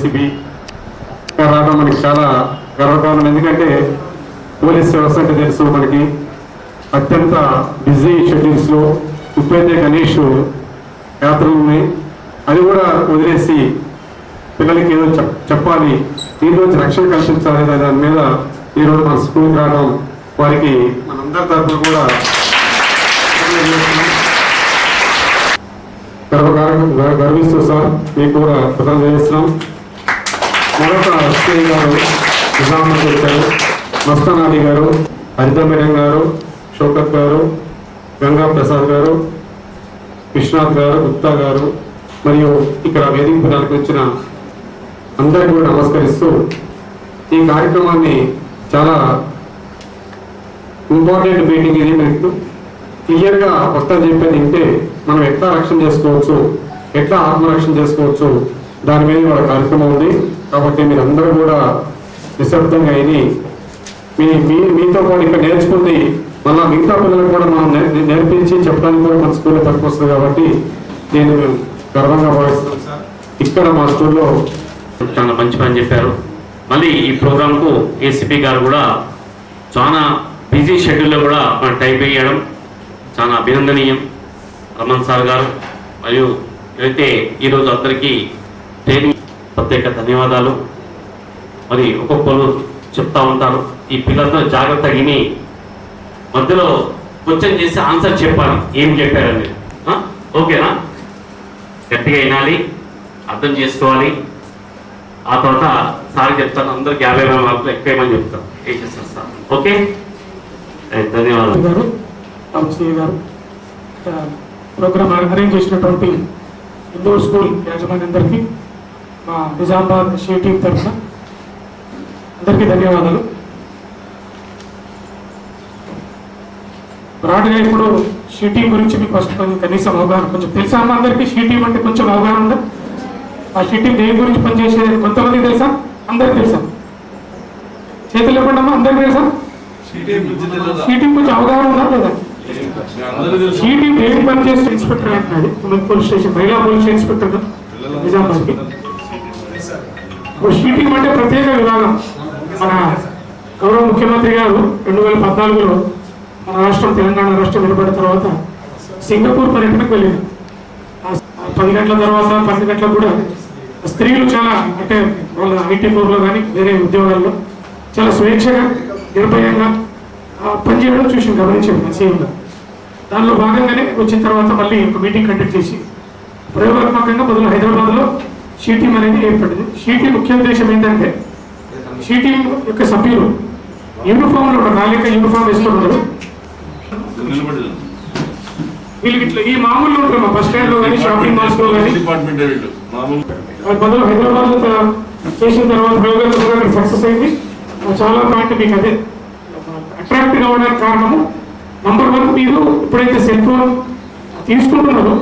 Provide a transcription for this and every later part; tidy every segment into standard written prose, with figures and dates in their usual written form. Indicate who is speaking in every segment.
Speaker 1: ACB రావడం మనకి చాలా గర్వకారణం. ఎందుకంటే పోలీస్ వ్యవస్థ అంటే తెలుసు మనకి అత్యంత బిజీ షెడ్యూల్స్లో ఉప్పైతే గణేష్ యాత్రలు ఉన్నాయి. అది కూడా వదిలేసి పిల్లలకి ఏదో చెప్పాలి, ఈరోజు రక్షణ కల్పించాలి అనే దాని మీద ఈరోజు మన స్కూల్కి రావడం వారికి మనందరి తరఫున కూడా గర్విస్తూ సార్ మీకు కూడా కృతజ్ఞతలు చేస్తున్నాం. మరొక ఎస్పీ గారు నిజామాబాద్ వచ్చారు, మస్తాన్ అలీ గారు, హరిత మేడం గారు, షౌకత్ గారు, గంగా ప్రసాద్ గారు, విశ్వనాథ్ గారు, గుప్తా గారు మరియు ఇక్కడ వేదిక పదాలకు వచ్చిన అందరికీ కూడా నమస్కరిస్తూ ఈ కార్యక్రమాన్ని చాలా ఇంపార్టెంట్ మీటింగ్ ఇది. మీకు క్లియర్గా వస్తా చెప్పేది వింటే మనం ఎట్లా రక్షణ చేసుకోవచ్చు, ఎట్లా ఆత్మరక్షణ చేసుకోవచ్చు దాని మీద వాళ్ళ కార్యక్రమం ఉంది. కాబట్టి మీరందరూ కూడా నిశ్శబ్దంగా అయిని మీతో కూడా ఇక్కడ నేర్చుకుంది మళ్ళీ మిగతా పిల్లలకు కూడా మనం నేర్పించి చెప్పడానికి కూడా మన స్కూల్లో పనికొస్తుంది. కాబట్టి నేను గర్వంగా భావిస్తున్నాను సార్. ఇక్కడ మా స్కూల్లో
Speaker 2: చాలా మంచి పని చెప్పారు. మళ్ళీ ఈ ప్రోగ్రాంకు ఏసీపీ గారు కూడా చాలా బిజీ షెడ్యూల్లో కూడా మనం టైప్ వేయడం చాలా అభినందనీయం. రమణ్ సార్ గారు మరియు అయితే ఈరోజు అందరికీ ట్రైనింగ్ ప్రత్యేక ధన్యవాదాలు. మరి ఒక్కొక్కరు చెప్తా ఉంటారు, ఈ పిల్లలతో జాగ్రత్తగా విని మధ్యలో క్వశ్చన్ చేసి ఆన్సర్ చెప్పాలి, ఏం చెప్పారని. ఓకేనా? గట్టిగా వినాలి, అర్థం చేసుకోవాలి. ఆ తర్వాత సార్ చెప్తాను, అందరికి 50 మార్కులు ఎక్కువేమని చెప్తాను, ఏం చేస్తారు సార్. ఓకే, ధన్యవాదాలు
Speaker 3: గారు. ప్రోగ్రామ్ అరేంజ్ చేసినటువంటి ఇండోర్ స్కూల్ యాజమాన్యందరికీ మా నిజామాబాద్ షీ టీం తరఫున అందరికీ ధన్యవాదాలు. బ్రాడ్గా ఇప్పుడు షీ టీం గురించి మీకు ఫస్ట్ కనీసం అవగాహన కొంచెం తెలుసా అమ్మ అందరికీ? షీ టీం అంటే కొంచెం అవగాహన ఉందా? ఆ షీ టీం దేని గురించి పనిచేసేది కొంతమంది తెలుసా? అందరికి తెలుసా? చేతులు ఇవ్వండి అమ్మా, అందరికి తెలుసా? షీ టీం కొంచెం అవగాహన ఉందా లేదా? షీ టీం దేని పని చేస్తే ఇన్స్పెక్టర్ అంటున్నది పోలీస్ స్టేషన్, మహిళా పోలీస్ ఇన్స్పెక్టర్ నిజామాబాద్కి. షీ టీం అంటే ప్రత్యేక విభాగం. మన గౌరవ ముఖ్యమంత్రి గారు 2014లో మన రాష్ట్రం తెలంగాణ రాష్ట్రం ఏర్పడిన తర్వాత సింగపూర్ పర్యటనకు వెళ్ళింది. 10 గంటల తర్వాత 12 గంటలకు కూడా స్త్రీలు చాలా అంటే వాళ్ళ ఐటీ ఫోర్లో కానీ వేరే ఉద్యోగాల్లో చాలా స్వేచ్ఛగా నిర్భయంగా పనిచేయడం చూసి గమనించాను సీఎంగా. దానిలో భాగంగానే వచ్చిన తర్వాత మళ్ళీ ఒక మీటింగ్ కండక్ట్ చేసి ప్రయోగాత్మకంగా మొదలు హైదరాబాద్లో షీ టీం అనేది ఏర్పడింది. షీ టీం ముఖ్య ఉద్దేశం ఏంటంటే షీ టీం యొక్క సభ్యులు యూనిఫామ్లో ఉండరు, నాలుగు యూనిఫామ్ వేసుకొని ఉండరు. వీళ్ళకి ఇట్లా ఈ మామూలు ఉంటారు మా బస్ స్టాండ్లో కానీ షాపింగ్ మాల్స్లో కానీ. మొదలు హైదరాబాద్లో చేసిన తర్వాత ప్రయోగాత్మకంగా సక్సెస్ అయింది. చాలా పాయింట్ మీకు అదే అట్రాక్ట్ కావడానికి కారణము నంబర్ 1, మీరు ఎప్పుడైతే సెల్ ఫోన్ తీసుకుంటున్నారో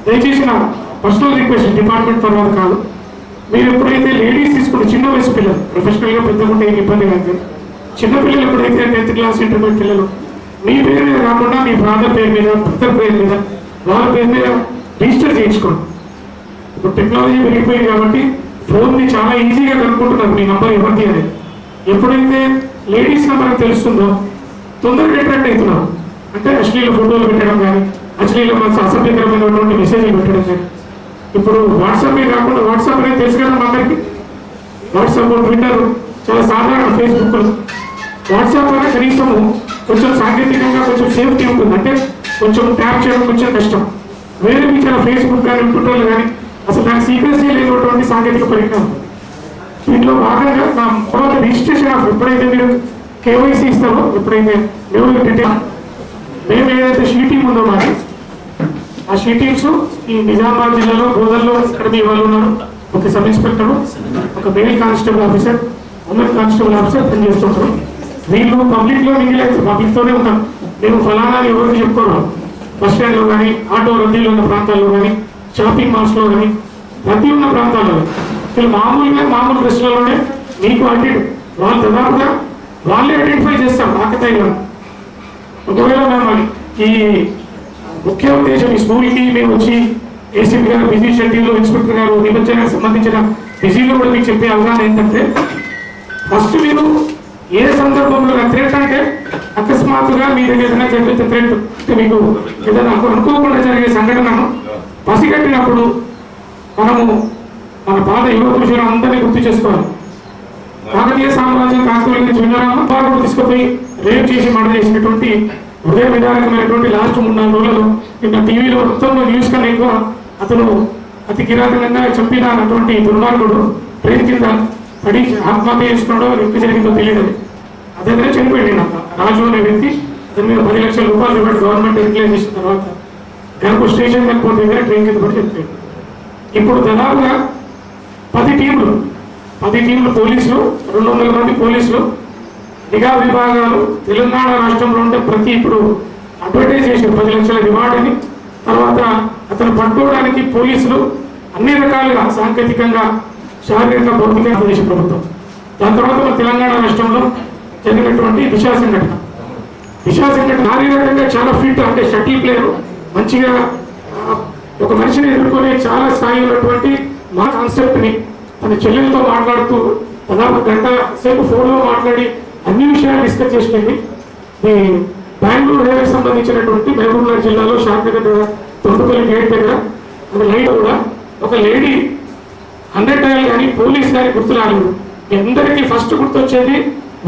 Speaker 3: దయచేసి నా పర్సనల్ రిక్వెస్ట్, డిపార్ట్మెంట్ తర్వాత కాదు, మీరు ఎప్పుడైతే లేడీస్ తీసుకుంటే చిన్న వయసు పిల్లలు ప్రొఫెషనల్గా పెద్దకుంటే ఏం ఇబ్బంది కాదు, చిన్నపిల్లలు ఎప్పుడైతే 10th క్లాస్ ఇంటర్మీడియట్ పిల్లలు మీ పేరు మీద కాకుండా మీ ఫాదర్ పేరు మీద, భర్తల పేరు మీద, వాళ్ళ పేరు మీద రిజిస్టర్ చేయించుకోండి. ఇప్పుడు టెక్నాలజీ పెరిగిపోయింది కాబట్టి ఫోన్ని చాలా ఈజీగా కనుక్కుంటున్నారు మీ నంబర్ ఎవరిది అనేది. ఎప్పుడైతే లేడీస్ నెంబర్ తెలుస్తుందో తొందరగా అట్రాక్ట్ అవుతున్నారు. అంటే అశ్లీల ఫోటోలు పెట్టడం కానీ, అశ్లీల అసభ్యకరమైనటువంటి మెసేజ్లు పెట్టడం కానీ. ఇప్పుడు వాట్సాప్ కాకుండా వాట్సాప్ అనేది తెలుసు కదా అందరికి, వాట్సాప్, ట్విట్టర్ చాలా సాధారణ, ఫేస్బుక్. వాట్సాప్ అనేది కనీసం కొంచెం సాంకేతికంగా కొంచెం సేఫ్టీ ఉంటుంది, అంటే కొంచెం ట్యాప్ చేయడం కొంచెం కష్టం. వేరే చాలా ఫేస్బుక్ కానీ ట్విట్టర్లు కానీ అసలు దానికి సీక్రెసీ లేనటువంటి సాంకేతిక పరిజ్ఞానం. దీంట్లో భాగంగా నా తర్వాత రిజిస్ట్రేషన్ ఆఫ్ ఎప్పుడైతే మీరు కేవైసీ ఇస్తారో, ఎప్పుడైతే మేము ఏదైతే షీ టీం ఉందో మాకు ఆ షీ టీమ్స్ ఈ నిజామాబాద్ జిల్లాలో బోధల్లో ఇక్కడ మీ వాళ్ళు ఉన్నారు. ఒక సబ్ ఇన్స్పెక్టర్, ఒక male constable officer, women constable officer పనిచేస్తుంటారు. వీళ్ళు పబ్లిక్లో మిగిలి పబ్లిక్తోనే ఉంటారు. మేము ఫలానా ఎవరికి చెప్పుకోరు. బస్ స్టాండ్లో కానీ, ఆటో రద్దీలో ఉన్న ప్రాంతాల్లో కానీ, షాపింగ్ మాల్స్లో కానీ, రద్దీ ఉన్న ప్రాంతాల్లో వీళ్ళు మామూలు డ్రెస్సులలోనే మీకు వాళ్ళు దాదాపుగా వాళ్ళే ఐడెంటిఫై చేస్తాం ఆకతాయిగా. ఒకవేళ మేము ఈ ముఖ్య ఉద్దేశం ఈ స్కూల్కి మేము వచ్చి ఏసీపీ గారు బిజీ షెడ్యూల్లో, ఇన్స్పెక్టర్ గారు నిమజ్జనానికి సంబంధించిన బిజీలో కూడా మీకు చెప్పే అవగాహన ఏంటంటే, ఫస్ట్ మీరు ఏ సందర్భంలో థ్రెట్ అంటే అకస్మాత్తుగా మీ దగ్గర ఏదైనా జరిగితే థ్రెట్ అంటే మీకు ఏదైనా అనుకోకుండా జరిగే సంఘటనను పసిగట్టినప్పుడు మనము మన పాత యువ పురుషులు అందరినీ గుర్తు చేసుకోవాలి. కాకతీయ సామ్రాజ్యం కాకతీయుల నుంచి విన్నారామా కూడా తీసుకుపోయి రేప్ చేసి మర్డర్ చేసినటువంటి హృదయ విధానకమైనటువంటి లాస్ట్ 3-4 రోజులు నిన్న టీవీలో మొత్తంలో న్యూస్ కన్నా ఎక్కువ అతను అతి కిరాతకంగా చంపిన అన్నటువంటి దుర్మార్గుడు ట్రైన్ కింద పడి ఆత్మహత్య చేసుకున్నాడో ఎంత జరిగిందో తెలియదు. అదే చనిపోయింది నాకు రాజు అనే వ్యక్తి. అతని మీద 10 లక్షల రూపాయలు ఇవ్వండి గవర్నమెంట్ ఎంక్లైజ్ చేసిన తర్వాత గనుక స్టేషన్ వెళ్ళిపోతే ట్రైన్ కింద పడి చనిపోయింది. ఇప్పుడు దాదాపుగా 10 టీంలు పోలీసులు, 200 మంది పోలీసులు, నిఘా విభాగాలు తెలంగాణ రాష్ట్రంలో ఉంటే ప్రతి ఇప్పుడు అడ్వర్టైజ్ చేశారు 10 లక్షల రివార్డుని. తర్వాత అతను పట్టుకోవడానికి పోలీసులు అన్ని రకాలుగా సాంకేతికంగా, శారీరక, భౌతికంగా ఆంధ్రప్రదేశ్ ప్రభుత్వం. దాని తర్వాత మన తెలంగాణ రాష్ట్రంలో జరిగినటువంటి దిశా సంఘటన శారీరకంగా చాలా ఫిట్, అంటే షటిల్ ప్లేయర్ మంచిగా ఒక మనిషిని ఎదుర్కొనే చాలా స్థాయి ఉన్నటువంటి మా కాన్సెప్ట్ని తన చెల్లెలతో మాట్లాడుతూ దాదాపు 1 గంట సేపు ఫోన్లో మాట్లాడి అన్ని విషయాలు డిస్కస్ చేసింది. ఈ బెంగళూరు రైల్వేకి సంబంధించినటువంటి మహబూబ్నగర్ జిల్లాలో శాంతినగర్ తొండపల్లి గేట్ దగ్గర ఒక లైట్ కూడా ఒక లేడీ 100 డయల్ కానీ పోలీస్ కానీ గుర్తు రాలేదు. అందరికీ ఫస్ట్ గుర్తొచ్చేది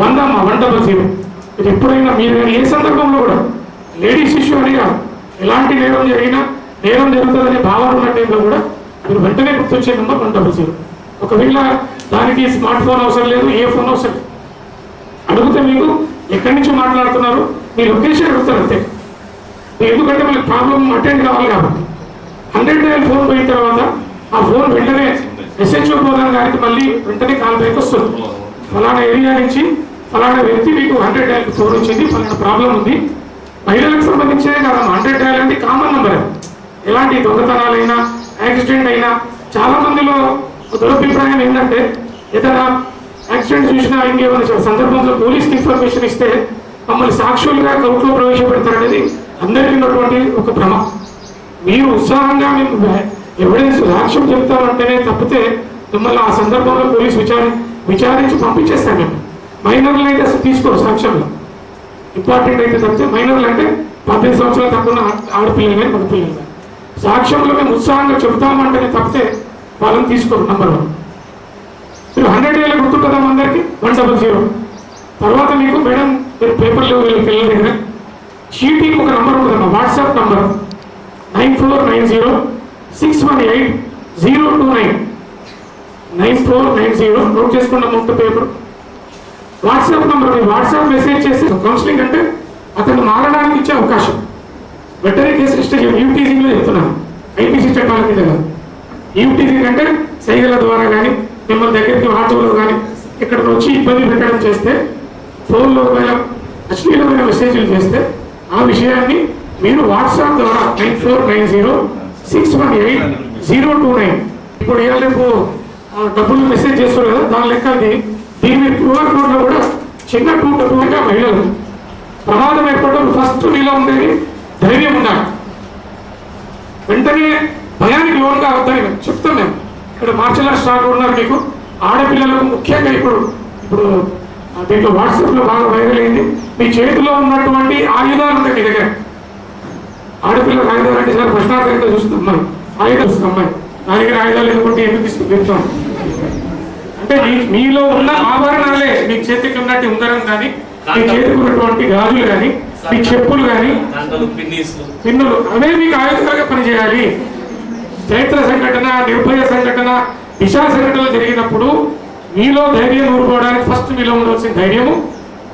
Speaker 3: 100 ఇది ఎప్పుడైనా మీరు ఏ సందర్భంలో కూడా లేడీస్ ఇష్యూ అని కాదు, ఎలాంటి నేరం జరిగినా నేరం జరుగుతుందనే భావన ఉన్న టైంలో కూడా మీరు వెంటనే గుర్తొచ్చే నెంబర్ 100. ఒకవేళ దానికి స్మార్ట్ ఫోన్ అవసరం లేదు, ఏ ఫోన్ అవసరం లేదు. అడిగితే మీకు ఎక్కడి నుంచి మాట్లాడుతున్నారు మీ లొకేషన్ అడుగుతారు అంతే. ఎందుకంటే మనకి ప్రాబ్లం అటెండ్ కావాలి కాబట్టి 100 డయల్ ఫోన్ పోయిన తర్వాత ఆ ఫోన్ వెంటనే ఎస్హెచ్ఓ ప్రధాన్ గారికి మళ్ళీ వెంటనే కాల్ బ్యాక్ వస్తుంది. ఫలానా ఏరియా నుంచి ఫలానా వ్యక్తి మీకు 100 డయల్ ఫోన్ వచ్చింది, ఫలానా ప్రాబ్లం ఉంది. మహిళలకు సంబంధించే కదా 100 డయల్ అంటే కామన్ నెంబర్. ఎలాంటి దొంగతనాలైనా యాక్సిడెంట్ అయినా చాలా మందిలో దురభిప్రాయం ఏంటంటే ఏదైనా యాక్సిడెంట్ చూసినా ఇంకేమైనా సందర్భంలో పోలీస్కి ఇన్ఫర్మేషన్ ఇస్తే మమ్మల్ని సాక్షులుగా కోర్టులో ప్రవేశపెడతారనేది అందరికీ ఉన్నటువంటి ఒక భ్రమ. మీరు ఉత్సాహంగా మేము ఎవిడెన్స్ సాక్ష్యం చెప్తామంటేనే తప్పితే మిమ్మల్ని ఆ సందర్భంలో పోలీసు విచారించి పంపించేస్తాం. మేము మైనర్లు అయితే అసలు తీసుకోరు సాక్ష్యంలో. ఇంపార్టెంట్ అయితే తప్పితే మైనర్లు అంటే 18 సంవత్సరాలు తక్కువ ఆడపిల్లలు కానీ మగపిల్లలు కానీ సాక్ష్యంలో మేము ఉత్సాహంగా చెప్తామంటేనే తప్పితే వాళ్ళని తీసుకోరు. నెంబర్ 1 మీరు 100 డేలు గుర్తుంటుందాం అందరికీ 100. తర్వాత మీకు మేడం మీరు పేపర్లో పిల్లల దగ్గర షీటింగ్ ఒక నంబర్ ఉంటుందమ్మా, వాట్సాప్ నంబర్ 9490618029 9490 నోట్ చేసుకున్న మొత్తం పేపర్ వాట్సాప్ నంబర్. మీరు వాట్సాప్ మెసేజ్ చేసి కౌన్సిలింగ్ అంటే అతను మారడానికి ఇచ్చే అవకాశం. వెటరీ కేసు రిజిస్టర్ యూటీజీలో చెప్తున్నాను, ఐపీసీ చట్టాల కింద కాదు. యూటీజీ అంటే సైగల ద్వారా కానీ మిమ్మల్ని దగ్గరికి ఆటోలో కానీ ఇక్కడ వచ్చి ఇబ్బంది పెట్టడం చేస్తే, ఫోన్లో అశ్లీలమైన మెసేజ్లు చేస్తే ఆ విషయాన్ని మీరు వాట్సాప్ ద్వారా 9490618029 ఇప్పుడు రేపు డబ్బులు మెసేజ్ చేస్తారు కదా దాని లెక్క అది. దీని మీద QR కోడ్లో కూడా చిన్న 2 డబ్బులుగా మహిళలు ప్రమాదం ఏర్పడడం ఫస్ట్ మీలో ఉండేది ధైర్యం ఉండాలి. వెంటనే భయానికి లోన్ కావద్దని చెప్తాం మేము. ఇక్కడ మార్షల్ ఆర్ట్స్ స్టార్ట్ ఉన్నారు మీకు ఆడపిల్లలకు ముఖ్యంగా ఇప్పుడు దీంట్లో వాట్సాప్లో బాగా వైరల్ అయింది. మీ చేతిలో ఉన్నటువంటి ఆయుధాలు ఉంటాయి మీ దగ్గర. ఆడపిల్లల ఆయుధాలు అంటే సార్ ప్రశ్నార్థంగా చూస్తుంది అమ్మాయి, ఆయుధాలు చూస్తుంది అమ్మాయి, నా దగ్గర ఆయుధాలు ఎందుకుంటే ఎందుకు తీసుకుని అంటే మీలో ఉన్న ఆభరణాలే మీ చేతికి ఉన్నట్టు ఉంగరం కానీ మీ చేతికి ఉన్నటువంటి గాజులు కానీ మీ చెప్పులు కానీ పిన్నులు అవే మీకు ఆయుధాలుగా పనిచేయాలి. చైత్ర సంఘటన, నిర్భయ సంఘటన, దిశా సంఘటనలు జరిగినప్పుడు మీలో ధైర్యం ఊరుకోవడానికి ఫస్ట్ మీలో ఉండవలసిన ధైర్యము.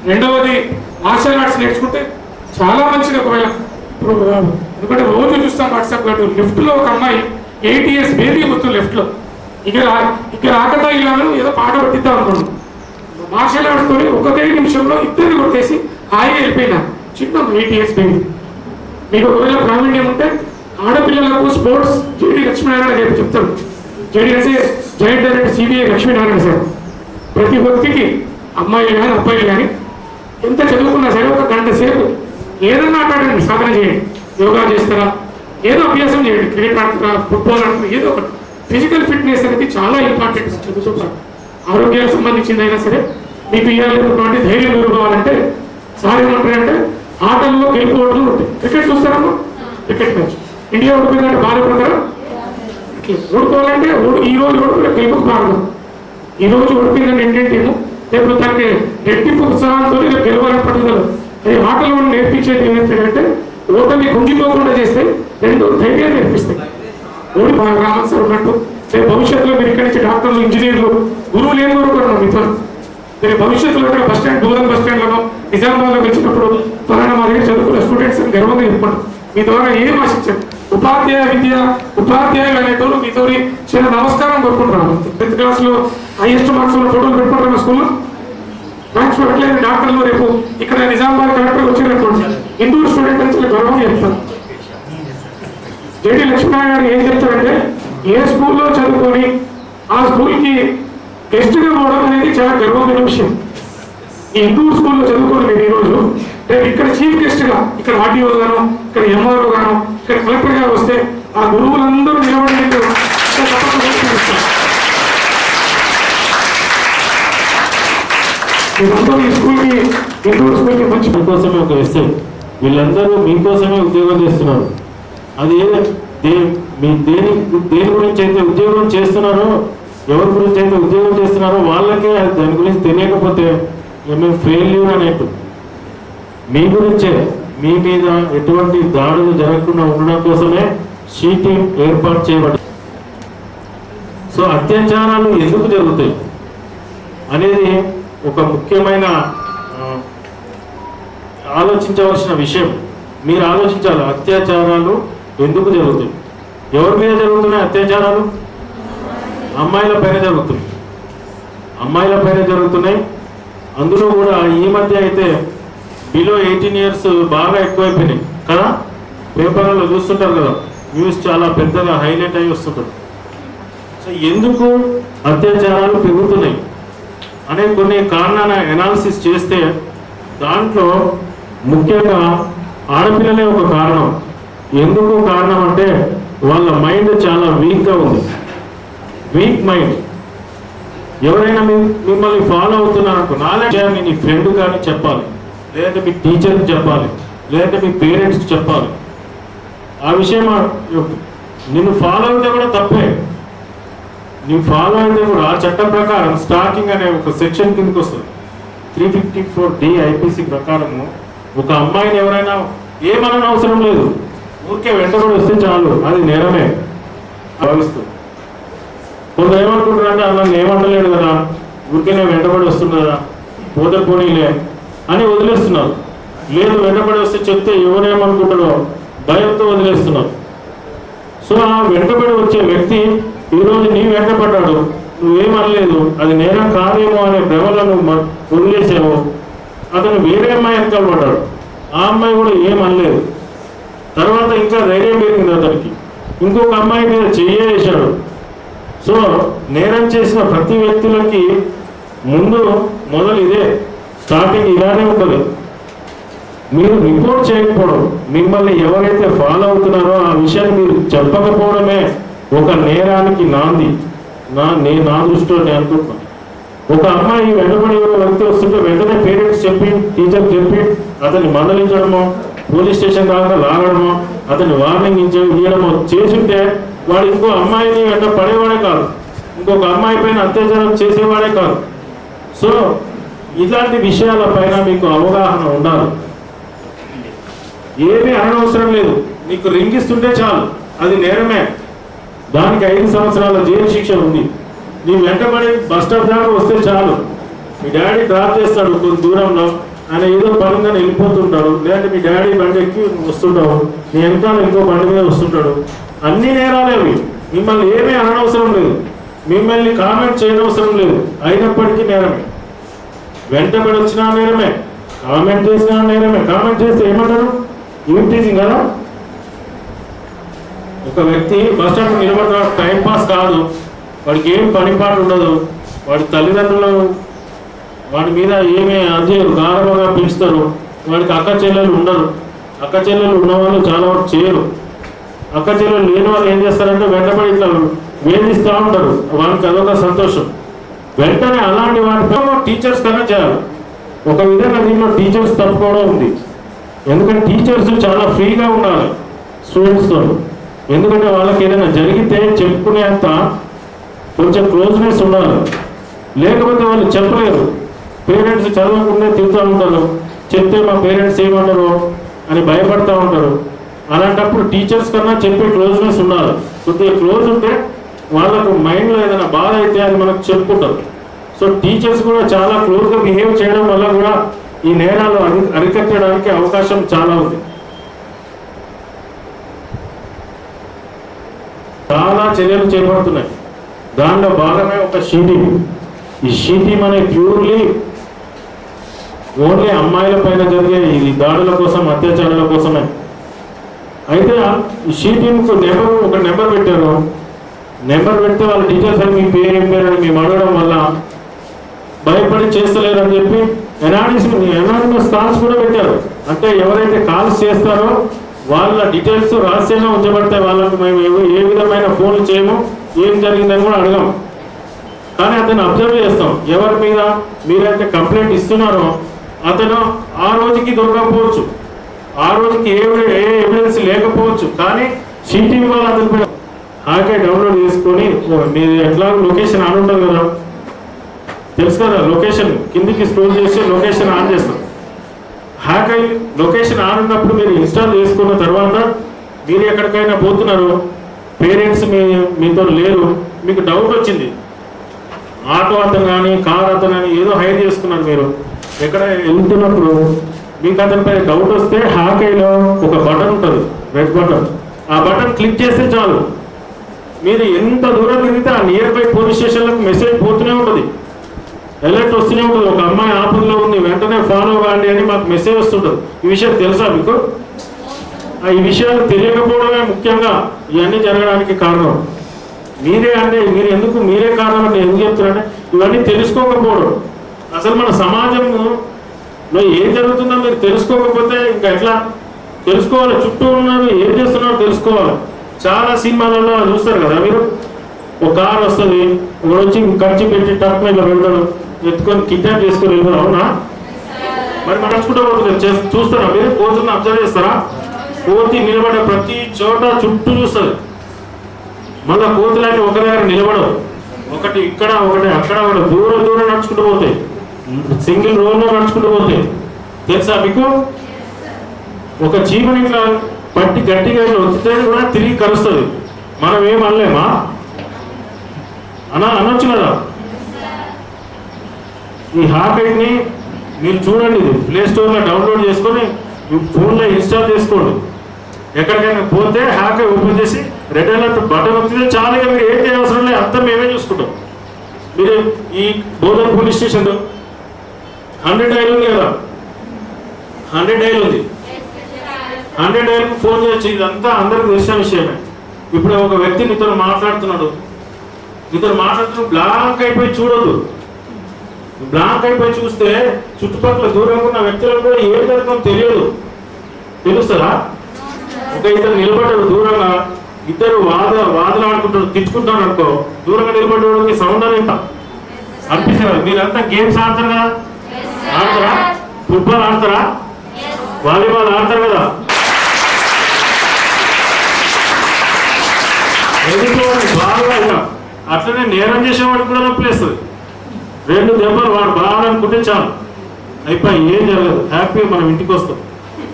Speaker 3: రెండవది మార్షల్ ఆర్ట్స్ నేర్చుకుంటే చాలా మంచిది. ఒకవేళ ఇప్పుడు ఎందుకంటే రోజు చూస్తాం వాట్సాప్ గట్టు లెఫ్ట్లో ఒక అమ్మాయి 8 years బేబీ మొత్తం లెఫ్ట్లో ఇక్కడ ఆకతా ఇలాను ఏదో పాట పట్టిద్దాం అనుకోండి. మార్షల్ ఆర్ట్స్ తోని 1 నిమిషంలో ఇద్దరిని కొట్టేసి హాయిగా వెళ్ళిపోయినా చిన్న 8 years బేబీ. మీకు ఒకవేళ ప్రావీణ్యం ఉంటే ఆడపిల్లలకు స్పోర్ట్స్ జేడి లక్ష్మీనారాయణ గారు చెప్తారు. జేడి అంటే joint director CBI Lakshminarayana sir. ప్రతి వ్యక్తికి అమ్మాయిలు కానీ అబ్బాయిలు కానీ ఎంత చదువుకున్నా సరే 1 గంట సేపు ఏదన్నా ఆటాడండి, సాధన చేయండి. యోగా చేస్తారా, ఏదో అభ్యాసం చేయండి, క్రికెట్ ఆడుతున్నా, ఫుట్బాల్ ఆడుతున్నా, ఏదో ఒకటి. ఫిజికల్ ఫిట్నెస్ అనేది చాలా ఇంపార్టెంట్ చదువుతో పాటు. ఆరోగ్యానికి సంబంధించింది అయినా సరే మీకు ఇవ్వాలనేటువంటి ధైర్యం ఎదుర్కోవాలంటే సార్ ఏమంటారంటే ఆటల్లో గెలుపుకోవడం ఉంటాయి. క్రికెట్ చూస్తారమ్మా, క్రికెట్ మ్యాచ్ ఇండియా ఓడిపోయిందంటే బాధపడతారా? ఓడిపోవాలంటే ఈ రోజు ఓడిపోయిన గెలుపుకు బాధపడదు. ఈ రోజు ఓడిపోయిందని ఇండియన్ టీము రేపు తనకి రెట్టింపు ఉత్సాహంతో గెలవాలని పట్టుదల. అది ఆటలు నేర్పించేది ఏంటంటే ఓటమి కుంగిపోకుండా చేస్తే రెండు ధైర్యాన్ని నేర్పిస్తాయి. ఓడి రామన్ సార్ ఉన్నట్టు రేపు భవిష్యత్తులో మీరు ఇక్కడి నుంచి డాక్టర్లు, ఇంజనీర్లు, గురువులు ఏం కోరుకుంటున్నాం మీతో? రేపు భవిష్యత్తులో ఇక్కడ బస్ స్టాండ్, దూరం బస్ స్టాండ్లలో నిజామాబాద్లో వచ్చినప్పుడు ఫలానా మా దగ్గర చదువుకున్న స్టూడెంట్స్ అని గర్వంగా చెప్పుకుంటాం. మీ ద్వారా ఏం ఆశించారు? ఉపాధ్యాయులు అనేటోళ్ళు మీతో చిన్న నమస్కారం కోరుకుంటున్నాం. 10th క్లాస్లో హైయెస్ట్ మార్క్స్ ఉన్న ఫోటోలు పెట్టుకుంటున్నాం స్కూల్లో. థ్యాంక్స్ పెట్టలేదు డాక్టర్లు రేపు ఇక్కడ నిజామాబాద్ కలెక్టర్ వచ్చినటువంటి హిందూ స్టూడెంట్ అని చాలా గర్వంగా చెప్తారు. జేడి లక్ష్మీనారాయణ గారు ఏం చెప్తారంటే ఏ స్కూల్లో చదువుకొని ఆ స్కూల్కి గెస్ట్గా పోవడం అనేది చాలా గర్వమైన విషయం. ఈ హిందూ స్కూల్లో చదువుకోండి మీరు ఈరోజు రేపు ఇక్కడ చీఫ్ గెస్ట్గా ఇక్కడ ఆర్టీఓ గాను, ఇక్కడ ఎంఆర్ఓ గాను, ఇక్కడ కలెక్టర్ గారు వస్తే ఆ గురువులందరూ నిలబడి మీరందరూ ఈ స్కూల్కి, హిందూ స్కూల్కి మంచి
Speaker 4: మీకోసమే ఒక ఎస్ఐ, వీళ్ళందరూ మీకోసమే ఉద్యోగం చేస్తున్నారు. అది దేని గురించి అయితే ఉద్యోగం చేస్తున్నారో, ఎవరి గురించి అయితే ఉద్యోగం చేస్తున్నారో వాళ్ళకే దాని గురించి తెలియకపోతే మేము ఫెయిల్యూర్ అనేట్టు. మీ గురించే, మీ మీద ఎటువంటి దాడులు జరగకుండా ఉండడం కోసమే షీ టీం ఏర్పాటు చేయబడింది. సో అత్యాచారాలు ఎందుకు జరుగుతాయి అనేది ఒక ముఖ్యమైన ఆలోచించవలసిన విషయం. మీరు ఆలోచించాలి, అత్యాచారాలు ఎందుకు జరుగుతాయి? ఎవరి మీద జరుగుతున్నాయి అత్యాచారాలు? అమ్మాయిల పైన జరుగుతున్నాయి. అమ్మాయిల పైన జరుగుతున్నాయి. అందులో కూడా ఈ మధ్య అయితే బిలో 18 years బాగా ఎక్కువైపోయినాయి కదా. పేపర్లలో చూస్తుంటారు కదా, న్యూస్ చాలా పెద్దగా హైలైట్ అయి వస్తుంటారు. సో ఎందుకు అత్యాచారాలు పెరుగుతున్నాయి అనే కొన్ని కారణాల అనాలిసిస్ చేస్తే దాంట్లో ముఖ్యంగా ఆడపిల్లలే ఒక కారణం. ఎందుకు కారణం అంటే వాళ్ళ మైండ్ చాలా వీక్గా ఉంది. Week mind. ఎవరైనా మిమ్మల్ని ఫాలో అవుతున్నారనుకో, నాలెడ్జ్ నీ ఫ్రెండ్ కానీ చెప్పాలి, లేదంటే మీ టీచర్కి చెప్పాలి, లేదంటే మీ పేరెంట్స్కి చెప్పాలి. ఆ విషయం నిన్ను ఫాలో అయితే కూడా తప్పే. నువ్వు ఫాలో అయితే కూడా ఆ చట్టం ప్రకారం స్టాకింగ్ అనే ఒక సెక్షన్ కిందకి వస్తుంది. 354D IPC ప్రకారము ఒక అమ్మాయిని ఎవరైనా ఏమన్నా అవసరం లేదు, ఊరికే వెంటబడి వస్తే చాలు, అది నేరమే భావిస్తుంది. కొందరు ఏమనుకుంటారంటే నన్ను ఏమంటలేడు కదా, ఊరికే నేను వెంటబడి వస్తుంది కదా, పోతే పోనీలే అని వదిలేస్తున్నారు. లేదు, వెంటబడి వస్తే చెప్తే ఎవరేమనుకుంటారో భయంతో వదిలేస్తున్నారు. సో ఆ వెంటబడి వచ్చే వ్యక్తి ఈరోజు నీ వెంటపడ్డాడు, నువ్వేమనలేదు, అది నేరం కాదేమో అనే భ్రమలో నువ్వు వదిలేసావు. అతను వేరే అమ్మాయి వెనకాల పడ్డాడు, ఆ అమ్మాయి కూడా ఏమనలేదు. తర్వాత ఇంకా ధైర్యం పెరిగింది అతనికి, ఇంకొక అమ్మాయి మీద చేయేశాడు. సో నేరం చేసిన ప్రతి వ్యక్తులకి మొదలు ఇదే, స్టార్టింగ్ ఇలానే ఉంటుంది. మీరు రిపోర్ట్ చేయకపోవడం, మిమ్మల్ని ఎవరైతే ఫాలో అవుతున్నారో ఆ విషయాన్ని మీరు చెప్పకపోవడమే ఒక నేరానికి నాంది. నా దృష్టిలో నేను అనుకుంటున్నాను. ఒక అమ్మాయి వెంటబడి వ్యక్తి వస్తుంటే వెంటనే పేరెంట్స్ చెప్పి, టీచర్ చెప్పి అతన్ని మందలించడమో, పోలీస్ స్టేషన్ దాకా లాగడమో, అతన్ని వార్నింగ్ ఇవ్వడమో చేసుంటే వాడు ఇంకో అమ్మాయిని వెంట పడేవాడే కాదు, ఇంకొక అమ్మాయి పైన అత్యాచారం చేసేవాడే కాదు. సో ఇలాంటి విషయాలపైన మీకు అవగాహన ఉండాలి. ఏమీ అనవసరం లేదు, నీకు రింగిస్తుంటే చాలు, అది నేరమే. దానికి 5 సంవత్సరాల జైలు శిక్ష ఉంది. నీ వెంటబడి బస్ స్టాప్ దాకా వస్తే చాలు, మీ డాడీ డ్రాప్ చేస్తాడు కొంత దూరంలో, ఆయన ఏదో పరంగా వెళ్ళిపోతుంటాడు, లేదంటే మీ డాడీ బండి ఎక్కి వస్తుంటావు, నీ వెనకాల ఇంకో బండి మీద వస్తుంటాడు. అన్ని నేరాలే అవి. మిమ్మల్ని ఏమీ అనవసరం లేదు, మిమ్మల్ని కామెంట్ చేయనవసరం లేదు, అయినప్పటికీ నేరమే. వెంటబడి వచ్చినా నేరమే, కామెంట్ చేసినా నేరమే. కామెంట్ చేస్తే ఏమంటారు? ఈవిటీజింగ్ కదా. ఒక వ్యక్తి బస్ స్టాండ్ నిలబడ్డాడు, టైం పాస్ కాదు, వాడికి ఏం పనిపాటు ఉండదు, వాడి తల్లిదండ్రులు వాడి మీద ఏమీ అర్జీలు గారభంగా పిలుస్తారు, వాడికి అక్క చెల్లెలు ఉండరు. అక్క చెల్లెలు ఉన్న వాళ్ళు చాలా వరకు చేయరు. అక్క చెల్లెలు లేని వాళ్ళు ఏం చేస్తారంటే వెంటబడి ఇట్లా వేధిస్తూ ఉంటారు, వాళ్ళకి అదొక సంతోషం. వెంటనే అలాంటి వాటితో టీచర్స్ కన్నా చేయాలి. ఒక విధంగా దీంట్లో టీచర్స్ తప్పు కూడా ఉంది. ఎందుకంటే టీచర్స్ చాలా ఫ్రీగా ఉండాలి స్టూడెంట్స్తో. ఎందుకంటే వాళ్ళకి ఏదైనా జరిగితే చెప్పుకునేంత కొంచెం క్లోజ్నెస్ ఉండాలి. లేకపోతే వాళ్ళు చెప్పలేరు. పేరెంట్స్ చదవకుండా తిరుగుతూ ఉంటారు, చెప్తే మా పేరెంట్స్ ఏమన్నారు అని భయపడుతూ ఉంటారు. అలాంటప్పుడు టీచర్స్ కన్నా చెప్పే క్లోజ్నెస్ ఉండాలి. కొద్దిగా క్లోజ్ ఉంటే వాళ్ళకు మైండ్లో ఏదైనా బాధ అయితే అది మనకు చెప్పుకుంటారు. సో టీచర్స్ కూడా చాలా క్లోజ్గా బిహేవ్ చేయడం వల్ల కూడా ఈ నేరాలు అరికట్టడానికి అవకాశం చాలా ఉంది. చాలా చర్యలు చేపడుతున్నాయి. దాంట్లో భాగమే ఒక షీటింగ్. ఈ షీటింగ్ అనే ప్యూర్లీ ఓన్లీ అమ్మాయిల పైన జరిగే ఈ దాడుల కోసం, అత్యాచారాల కోసమే. అయితే ఈ షీటింగ్కు ఒక నెంబర్ పెట్టారు. నెంబర్ పెడితే వాళ్ళ టీచర్స్ అని మీ పేరు ఏం పేరు అని మేము అడగడం వల్ల భయపడి చేస్తలేరు అని చెప్పి ఎనానిమస్ కాల్స్ కూడా పెట్టారు. అంటే ఎవరైతే కాల్స్ చేస్తారో వాళ్ళ డీటెయిల్స్ రహస్యంగా ఉంచబడితే వాళ్ళకు మేము ఏ విధమైన ఫోన్లు చేయము, ఏం జరిగిందని కూడా అడగం. కానీ అతను అబ్జర్వ్ చేస్తాం. ఎవరి మీద మీరైతే కంప్లైంట్ ఇస్తున్నారో అతను ఆ రోజుకి దొరకకపోవచ్చు, ఆ రోజుకి ఏ ఎవిడెన్స్ లేకపోవచ్చు. కానీ షీటింగ్ వల్ల అతను హాకే డౌన్లోడ్ చేసుకొని మీరు ఎట్లా లొకేషన్ ఆన్ ఉంటుంది కదా, తెలుసు కదా, లొకేషన్ కిందికి స్క్రోల్ చేసి లొకేషన్ ఆన్ చేస్తాం. హ్యాక్ అయి లొకేషన్ ఆన్ ఉన్నప్పుడు మీరు ఇన్స్టాల్ చేసుకున్న తర్వాత మీరు ఎక్కడికైనా పోతున్నారు, పేరెంట్స్ మీతో లేరు, మీకు డౌట్ వచ్చింది, ఆటో అతను కానీ కార్ అతను కానీ ఏదో హైర్ చేసుకున్నారు, మీరు ఎక్కడ వెళ్తున్నప్పుడు మీకు అతనిపై డౌట్ వస్తే హ్యాక్ అయిలో ఒక బటన్ ఉంటుంది, రెడ్ బటన్. ఆ బటన్ క్లిక్ చేస్తే చాలు, మీరు ఎంత దూరం తిరిగితే ఆ నియర్ బై పోలీస్ స్టేషన్లకు మెసేజ్ పోతూనే ఉంటుంది, అలర్ట్ వస్తూనే ఉంటుంది. ఒక అమ్మాయి ఆపదలో ఉంది, వెంటనే ఫాలో కాండి అని మాకు మెసేజ్ వస్తుంటుంది. ఈ విషయం తెలుసా మీకు? ఈ విషయాలు తెలియకపోవడమే ముఖ్యంగా ఇవన్నీ జరగడానికి కారణం. మీరే అంటే మీరే కారణం అంటే ఎందుకు చెప్తున్నారంటే ఇవన్నీ తెలుసుకోకపోవడం. అసలు మన సమాజంలో ఏం జరుగుతుందో మీరు తెలుసుకోకపోతే ఇంకా ఎట్లా తెలుసుకోవాలి? చుట్టూ ఉన్నారు, ఏం చేస్తున్నారో తెలుసుకోవాలి. చాలా సినిమాలలో చూస్తారు కదా మీరు, ఒక కార్ వస్తుంది, ఒకడు వచ్చి ఖర్చు పెట్టి టక్ మీద వెళ్తాడు, ఎత్తుకొని కిడ్నాప్ చేసుకొని వెళ్తారు. అవునా? మరి నడుచుకుంటూ పోతుంది, చూస్తారా మీరు? కోతులను అబ్జర్వ్ చేస్తారా? కోతి నిలబడే ప్రతి చోట చుట్టూ చూస్తుంది. మళ్ళీ కోతులన్నీ ఒక దగ్గర నిలబడవు, ఒకటి ఇక్కడ ఒకటి అక్కడ, ఒకటి దూరం దూరం నడుచుకుంటూ పోతాయి, సింగిల్ రోడ్లో నడుచుకుంటూ పోతాయి. తెలుసా మీకు? ఒక చీమని ఇట్లా పట్టి గట్టిగా వస్తే కూడా తిరిగి కలుస్తుంది. మనం ఏం అనలేమా? అనొచ్చు కదా. ఈ హాకైట్ని మీరు చూడండి, ఇది ప్లే స్టోర్లో డౌన్లోడ్ చేసుకొని ఫోన్లో ఇన్స్టాల్ చేసుకోండి. ఎక్కడికైనా పోతే హ్యాకర్ ఓపెన్ చేసి రెడ్ అలర్ట్ బటన్ వస్తుంది, చాలా మీరు ఏం చేయవసరం లేదు, అంతా మేమే చూసుకుంటాం. మీరు ఈ బోధన్ పోలీస్ స్టేషన్ 100 డైల్ ఉంది కదా, 100 డైల్ ఉంది, 100 డైల్కి ఫోన్ చేయొచ్చు. ఇదంతా అందరికి తెలిసిన విషయమే. ఇప్పుడు ఒక వ్యక్తి నీతో మాట్లాడుతున్నాడు, బ్లాంక్ అయిపోయి చూడొద్దు. బ్లాంక్ అయిపోయి చూస్తే చుట్టుపక్కల దూరంగా ఉన్న వ్యక్తులకు కూడా ఏం జరుగుతుందో తెలియదు. తెలుస్తుందా? ఒక ఇద్దరు నిలబడ్డారు దూరంగా, ఇద్దరు వాదలాడుకుంటారు, తిట్టుకుంటారు అనుకో, దూరంగా నిలబడ్డకి సౌండ్ అని అనిపిస్తుంది. మీరంతా గేమ్స్ ఆడతారు కదా, ఆడతారా? ఫుట్బాల్ ఆడతారా? వాలీబాల్ ఆడతారు కదా. బాగా అయినా అట్లనే నేరం చేసేవాడికి కూడా నొప్పిలేస్తుంది. 2 దెబ్బలు వాడు బాగా అనుకుంటే చాలు, అయిపోయి ఏం జరగదు, హ్యాపీగా మనం ఇంటికి వస్తాం.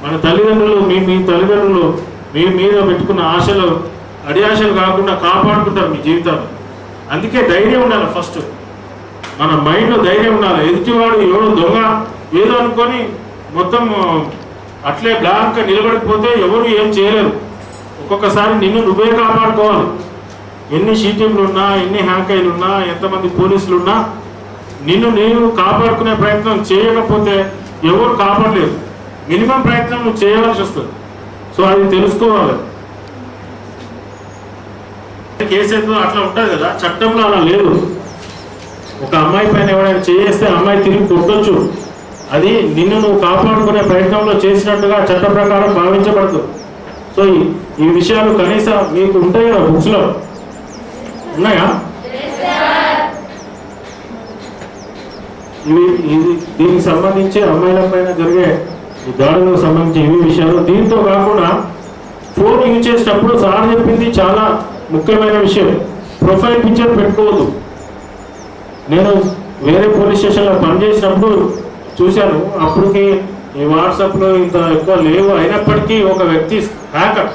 Speaker 4: మన తల్లిదండ్రులు మీ తల్లిదండ్రులు మీ మీద పెట్టుకున్న ఆశలు అడియాశలు కాకుండా కాపాడుకుంటారు మీ జీవితాన్ని. అందుకే ధైర్యం ఉండాలి. ఫస్ట్ మన మైండ్లో ధైర్యం ఉండాలి. ఎదుటివాడు ఎవరు దొంగ ఏదో అనుకొని మొత్తం అట్లే బ్లాంక్గా నిలబడిపోతే ఎవరు ఏం చేయలేరు. ఒక్కొక్కసారి నిన్ను నువ్వే కాపాడుకోవాలి. ఎన్ని షీటింగ్లు ఉన్నా, ఎన్ని హ్యాకైలు ఉన్నా, ఎంతమంది పోలీసులు ఉన్నా, నిన్ను నేను కాపాడుకునే ప్రయత్నం చేయకపోతే ఎవరు కాపాడలేరు. మినిమం ప్రయత్నం నువ్వు చేయాల్సి వస్తుంది. సో అది తెలుసుకోవాలి. కేసు అయితే అట్లా ఉంటుంది కదా, చట్టంలో అలా లేదు. ఒక అమ్మాయి పైన ఎవరైనా చేస్తే అమ్మాయి తిరిగి కొట్టొచ్చు, అది నిన్ను నువ్వు కాపాడుకునే ప్రయత్నంలో చేసినట్టుగా చట్ట ప్రకారం భావించబడుతుంది. సో ఈ విషయాలు కనీసం మీకు ఉంటాయి కదా బుక్స్లో ఉన్నాయా? దీనికి సంబంధించి అమ్మాయిల పైన జరిగే దాడులకు సంబంధించి ఇవి విషయాలు. దీంతో కాకుండా ఫోన్ యూజ్ చేసేటప్పుడు సార్ చెప్పింది చాలా ముఖ్యమైన విషయం, ప్రొఫైల్ పిక్చర్ పెట్టుకోవద్దు. నేను వేరే పోలీస్ స్టేషన్లో పనిచేసినప్పుడు చూశాను, అప్పటికి ఈ వాట్సాప్లో ఇంత ఎక్కువ లేవు. అయినప్పటికీ ఒక వ్యక్తి హ్యాకర్,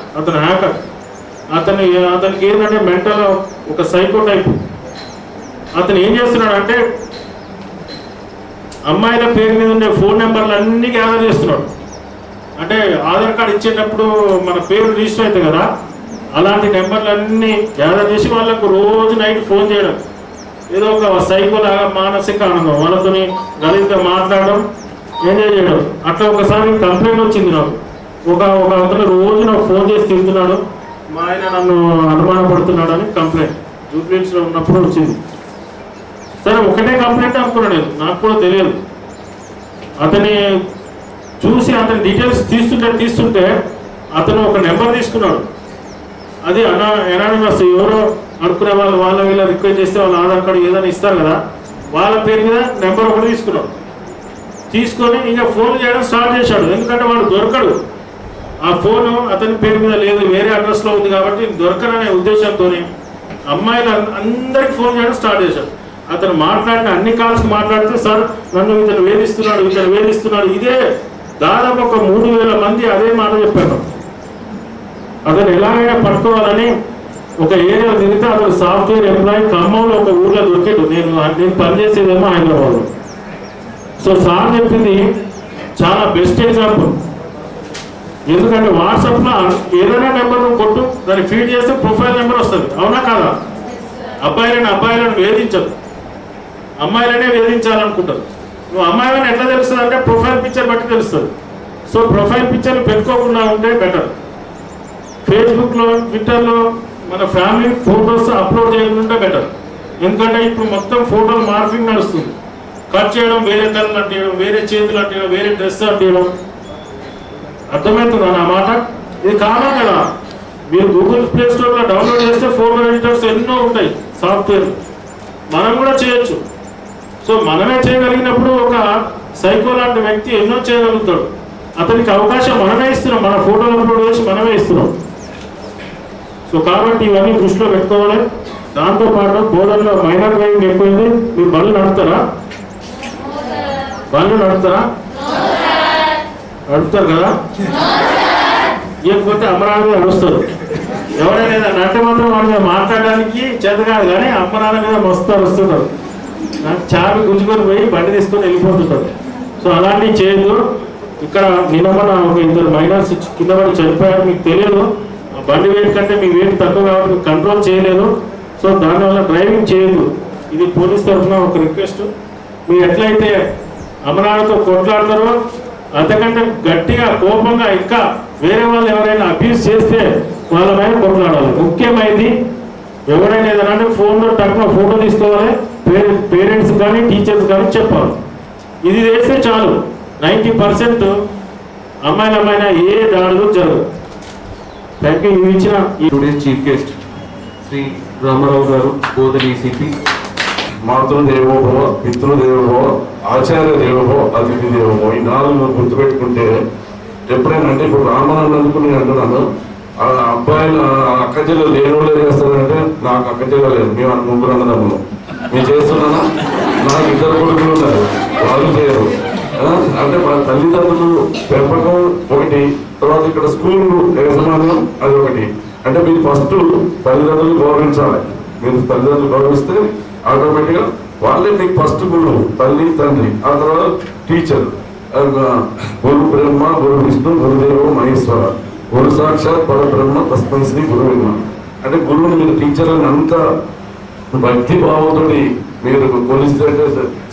Speaker 4: అతనికి ఏంటంటే మెంటల్ ఒక సైకో టైప్. అతను ఏం చేస్తున్నాడు అంటే అమ్మాయిల పేరు మీద ఉండే ఫోన్ నెంబర్లు అన్నీ గ్యాదర్ చేస్తున్నాడు. అంటే ఆధార్ కార్డు ఇచ్చేటప్పుడు మన పేరు రిజిస్టర్ అవుతుంది కదా, అలాంటి నెంబర్లు అన్నీ గ్యాదర్ చేసి వాళ్ళకు రోజు నైట్ ఫోన్ చేయడం, ఏదో ఒక సైకో లాగా మానసిక ఆనందం, వాళ్ళతో గలీజ్గా మాట్లాడడం, ఎంజాయ్ చేయడం. అట్లా ఒకసారి కంప్లైంట్ వచ్చింది నాకు. ఒక అతను రోజు నాకు ఫోన్ చేసి తింటున్నాడు, మా ఆయన నన్ను అనుమానపడుతున్నాడు అని కంప్లైంట్ జూబ్లీహిల్స్లో ఉన్నప్పుడు వచ్చింది. సరే ఒకటే కంప్లైంట్ అనుకున్నాను నేను, నాకు కూడా తెలియదు. అతని చూసి అతని డీటెయిల్స్ తీస్తుంటే అతను ఒక నెంబర్ తీసుకున్నాడు. అది ఎనానిమస్, ఎవరో అనుకునే వాళ్ళ వీళ్ళ రిక్వెస్ట్ చేస్తే వాళ్ళ ఆధార్ కార్డు ఏదైనా ఇస్తారు కదా, వాళ్ళ పేరు మీద నెంబర్ ఒకటి తీసుకున్నాడు. తీసుకొని ఇంకా ఫోన్ చేయడం స్టార్ట్ చేశాడు. ఎందుకంటే వాడు దొరకడు, ఆ ఫోను అతని పేరు మీద లేదు, వేరే అడ్రస్లో ఉంది కాబట్టి దొరకననే ఉద్దేశంతో అమ్మాయిలు అందరికి ఫోన్ చేయడం స్టార్ట్ చేశాడు. అతను మాట్లాడిన అన్ని కాల్స్కి మాట్లాడితే, సార్ నన్ను ఇతను వేధిస్తున్నాడు, ఇదే దాదాపు ఒక 3000 మంది అదే మాట చెప్పారు. అతను ఎలాగైనా పట్టుకోవాలని ఒక ఏరియా తిరిగితే అతను సాఫ్ట్వేర్ ఎంప్లాయీ ఖమ్మంలో ఒక ఊర్లో దొరికాడు. నేను పనిచేసేదేమో హైదరాబాద్లో. సో సార్ చెప్పింది చాలా బెస్ట్ ఎగ్జాంపుల్. ఎందుకంటే వాట్సాప్లో ఏదైనా నెంబర్ కొట్టు, దాన్ని ఫీడ్ చేస్తే ప్రొఫైల్ నెంబర్ వస్తుంది, అవునా కాదా? అబ్బాయిలను వేధించదు, అమ్మాయిలనే వేధించాలనుకుంటారు. నువ్వు అమ్మాయిలని ఎట్లా తెలుస్తుంది అంటే ప్రొఫైల్ పిక్చర్ బట్టి తెలుస్తుంది. సో ప్రొఫైల్ పిక్చర్లు పెట్టుకోకుండా ఉంటే బెటర్. ఫేస్బుక్లో, ట్విట్టర్లో మన ఫ్యామిలీ ఫోటోస్ అప్లోడ్ చేయకుండా బెటర్. ఎందుకంటే ఇప్పుడు మొత్తం ఫోటోలు మార్ఫింగ్ నడుస్తుంది. కట్ చేయడం, వేరే కళ్ళు అంటేయడం, వేరే చేతులు అంటేయడం, వేరే డ్రెస్ అంటేయడం. అర్థమవుతుందా నా మాట? ఇది కారణం కదా. మీరు గూగుల్ ప్లే స్టోర్లో డౌన్లోడ్ చేస్తే ఫోటో ఎడిటర్స్ ఎన్నో ఉంటాయి సాఫ్ట్వేర్, మనం కూడా చేయొచ్చు. సో మనమే చేయగలిగినప్పుడు ఒక సైకో లాంటి వ్యక్తి ఎన్నో చేయగలుగుతాడు. అతనికి అవకాశం మనమే ఇస్తున్నాం, మన ఫోటోలు అప్లోడ్ చేసి మనమే ఇస్తున్నాం. సో కాబట్టి ఇవన్నీ దృష్టిలో పెట్టుకోవాలి. దాంతోపాటు బోర్డర్లో మైనర్ డ్రైవింగ్ ఎక్కువైంది. మీరు బండ్లు నడుపుతారా నడుపుతారు కదా? లేకపోతే అమరావతి నడుస్తారు. ఎవరైనా నట్ట మాత్రం వాళ్ళ మీద మాట్లాడడానికి చేత కాదు, కానీ అమ్మనాన్న మీద మస్తు అరుస్తున్నారు. చావి గుంజుకొని పోయి బండి తీసుకొని వెళ్ళిపోతుంటారు. సో అలాంటివి చేయదు. ఇక్కడ నిన్న ఒక 2 మైనర్స్ కింద పడి చనిపోయారు. మీకు తెలియదు, బండి వెయిట్ కంటే మీ వెయిట్ తక్కువ కాబట్టి మీకు కంట్రోల్ చేయలేదు. సో దానివల్ల డ్రైవింగ్ చేయదు. ఇది పోలీస్ తరఫున ఒక రిక్వెస్ట్. మీరు ఎట్లయితే అమరావతితో కొట్లాడతారో అంతకంటే గట్టిగా కోపంగా ఇంకా వేరే వాళ్ళు ఎవరైనా అబ్యూస్ చేస్తే వాళ్ళ మీద కొట్లాడాలి. ముఖ్యమైనది ఎవరైనా ఏదైనా ఫోన్లో టక్కున ఫోటో తీసుకోవాలి, పేరెంట్స్ కానీ టీచర్స్ కానీ చెప్పాలి. ఇది చేస్తే చాలు, 90% అమ్మాయిల ఏ దాడులు జరగదు. Thank you. ఇచ్చిన
Speaker 5: today's chief guest Shri Ramarao గారు, బోధన ECP. మాతృదేవోభవ, పితృదేవోభవ, ఆచార్య దేవోభవ, అతిథి దేవోభవ, ఈ 4 గుర్తుపెట్టుకుంటే ఎప్పుడైనా అంటే ఇప్పుడు రామానందుకు నేను అంటున్నాను, ఆ అబ్బాయిలు అక్క చెల్లెలు లేని వాళ్ళు ఏం చేస్తారంటే, నాకు అక్క చెల్లెలు లేదు, మేము 3 అన్నదమ్ములు, మేము చేస్తున్నానా? నాకు 2 కొడుకులు ఉన్నారు, వాళ్ళు చేయరు. అంటే మన తల్లిదండ్రులు పెంపకం ఒకటి, తర్వాత ఇక్కడ స్కూల్ యజమాన్యం అది ఒకటి. అంటే మీరు ఫస్ట్ తల్లిదండ్రులు గౌరవించాలి. మీరు తల్లిదండ్రులు గౌరవిస్తే ఆటోమేటిక్గా వాళ్ళే మీకు ఫస్ట్ గురువు, తల్లి తండ్రి, ఆ తర్వాత టీచర్. గురు బ్రహ్మ, గురు విష్ణు, గురుదేవ మహేశ్వర, గురు సాక్షాత్ పరబ్రహ్మ తస్మై శ్రీ గురువు. అంటే గురువుని మీరు టీచర్ అని అంత భక్తి భావంతో మీరు కొలిస్తే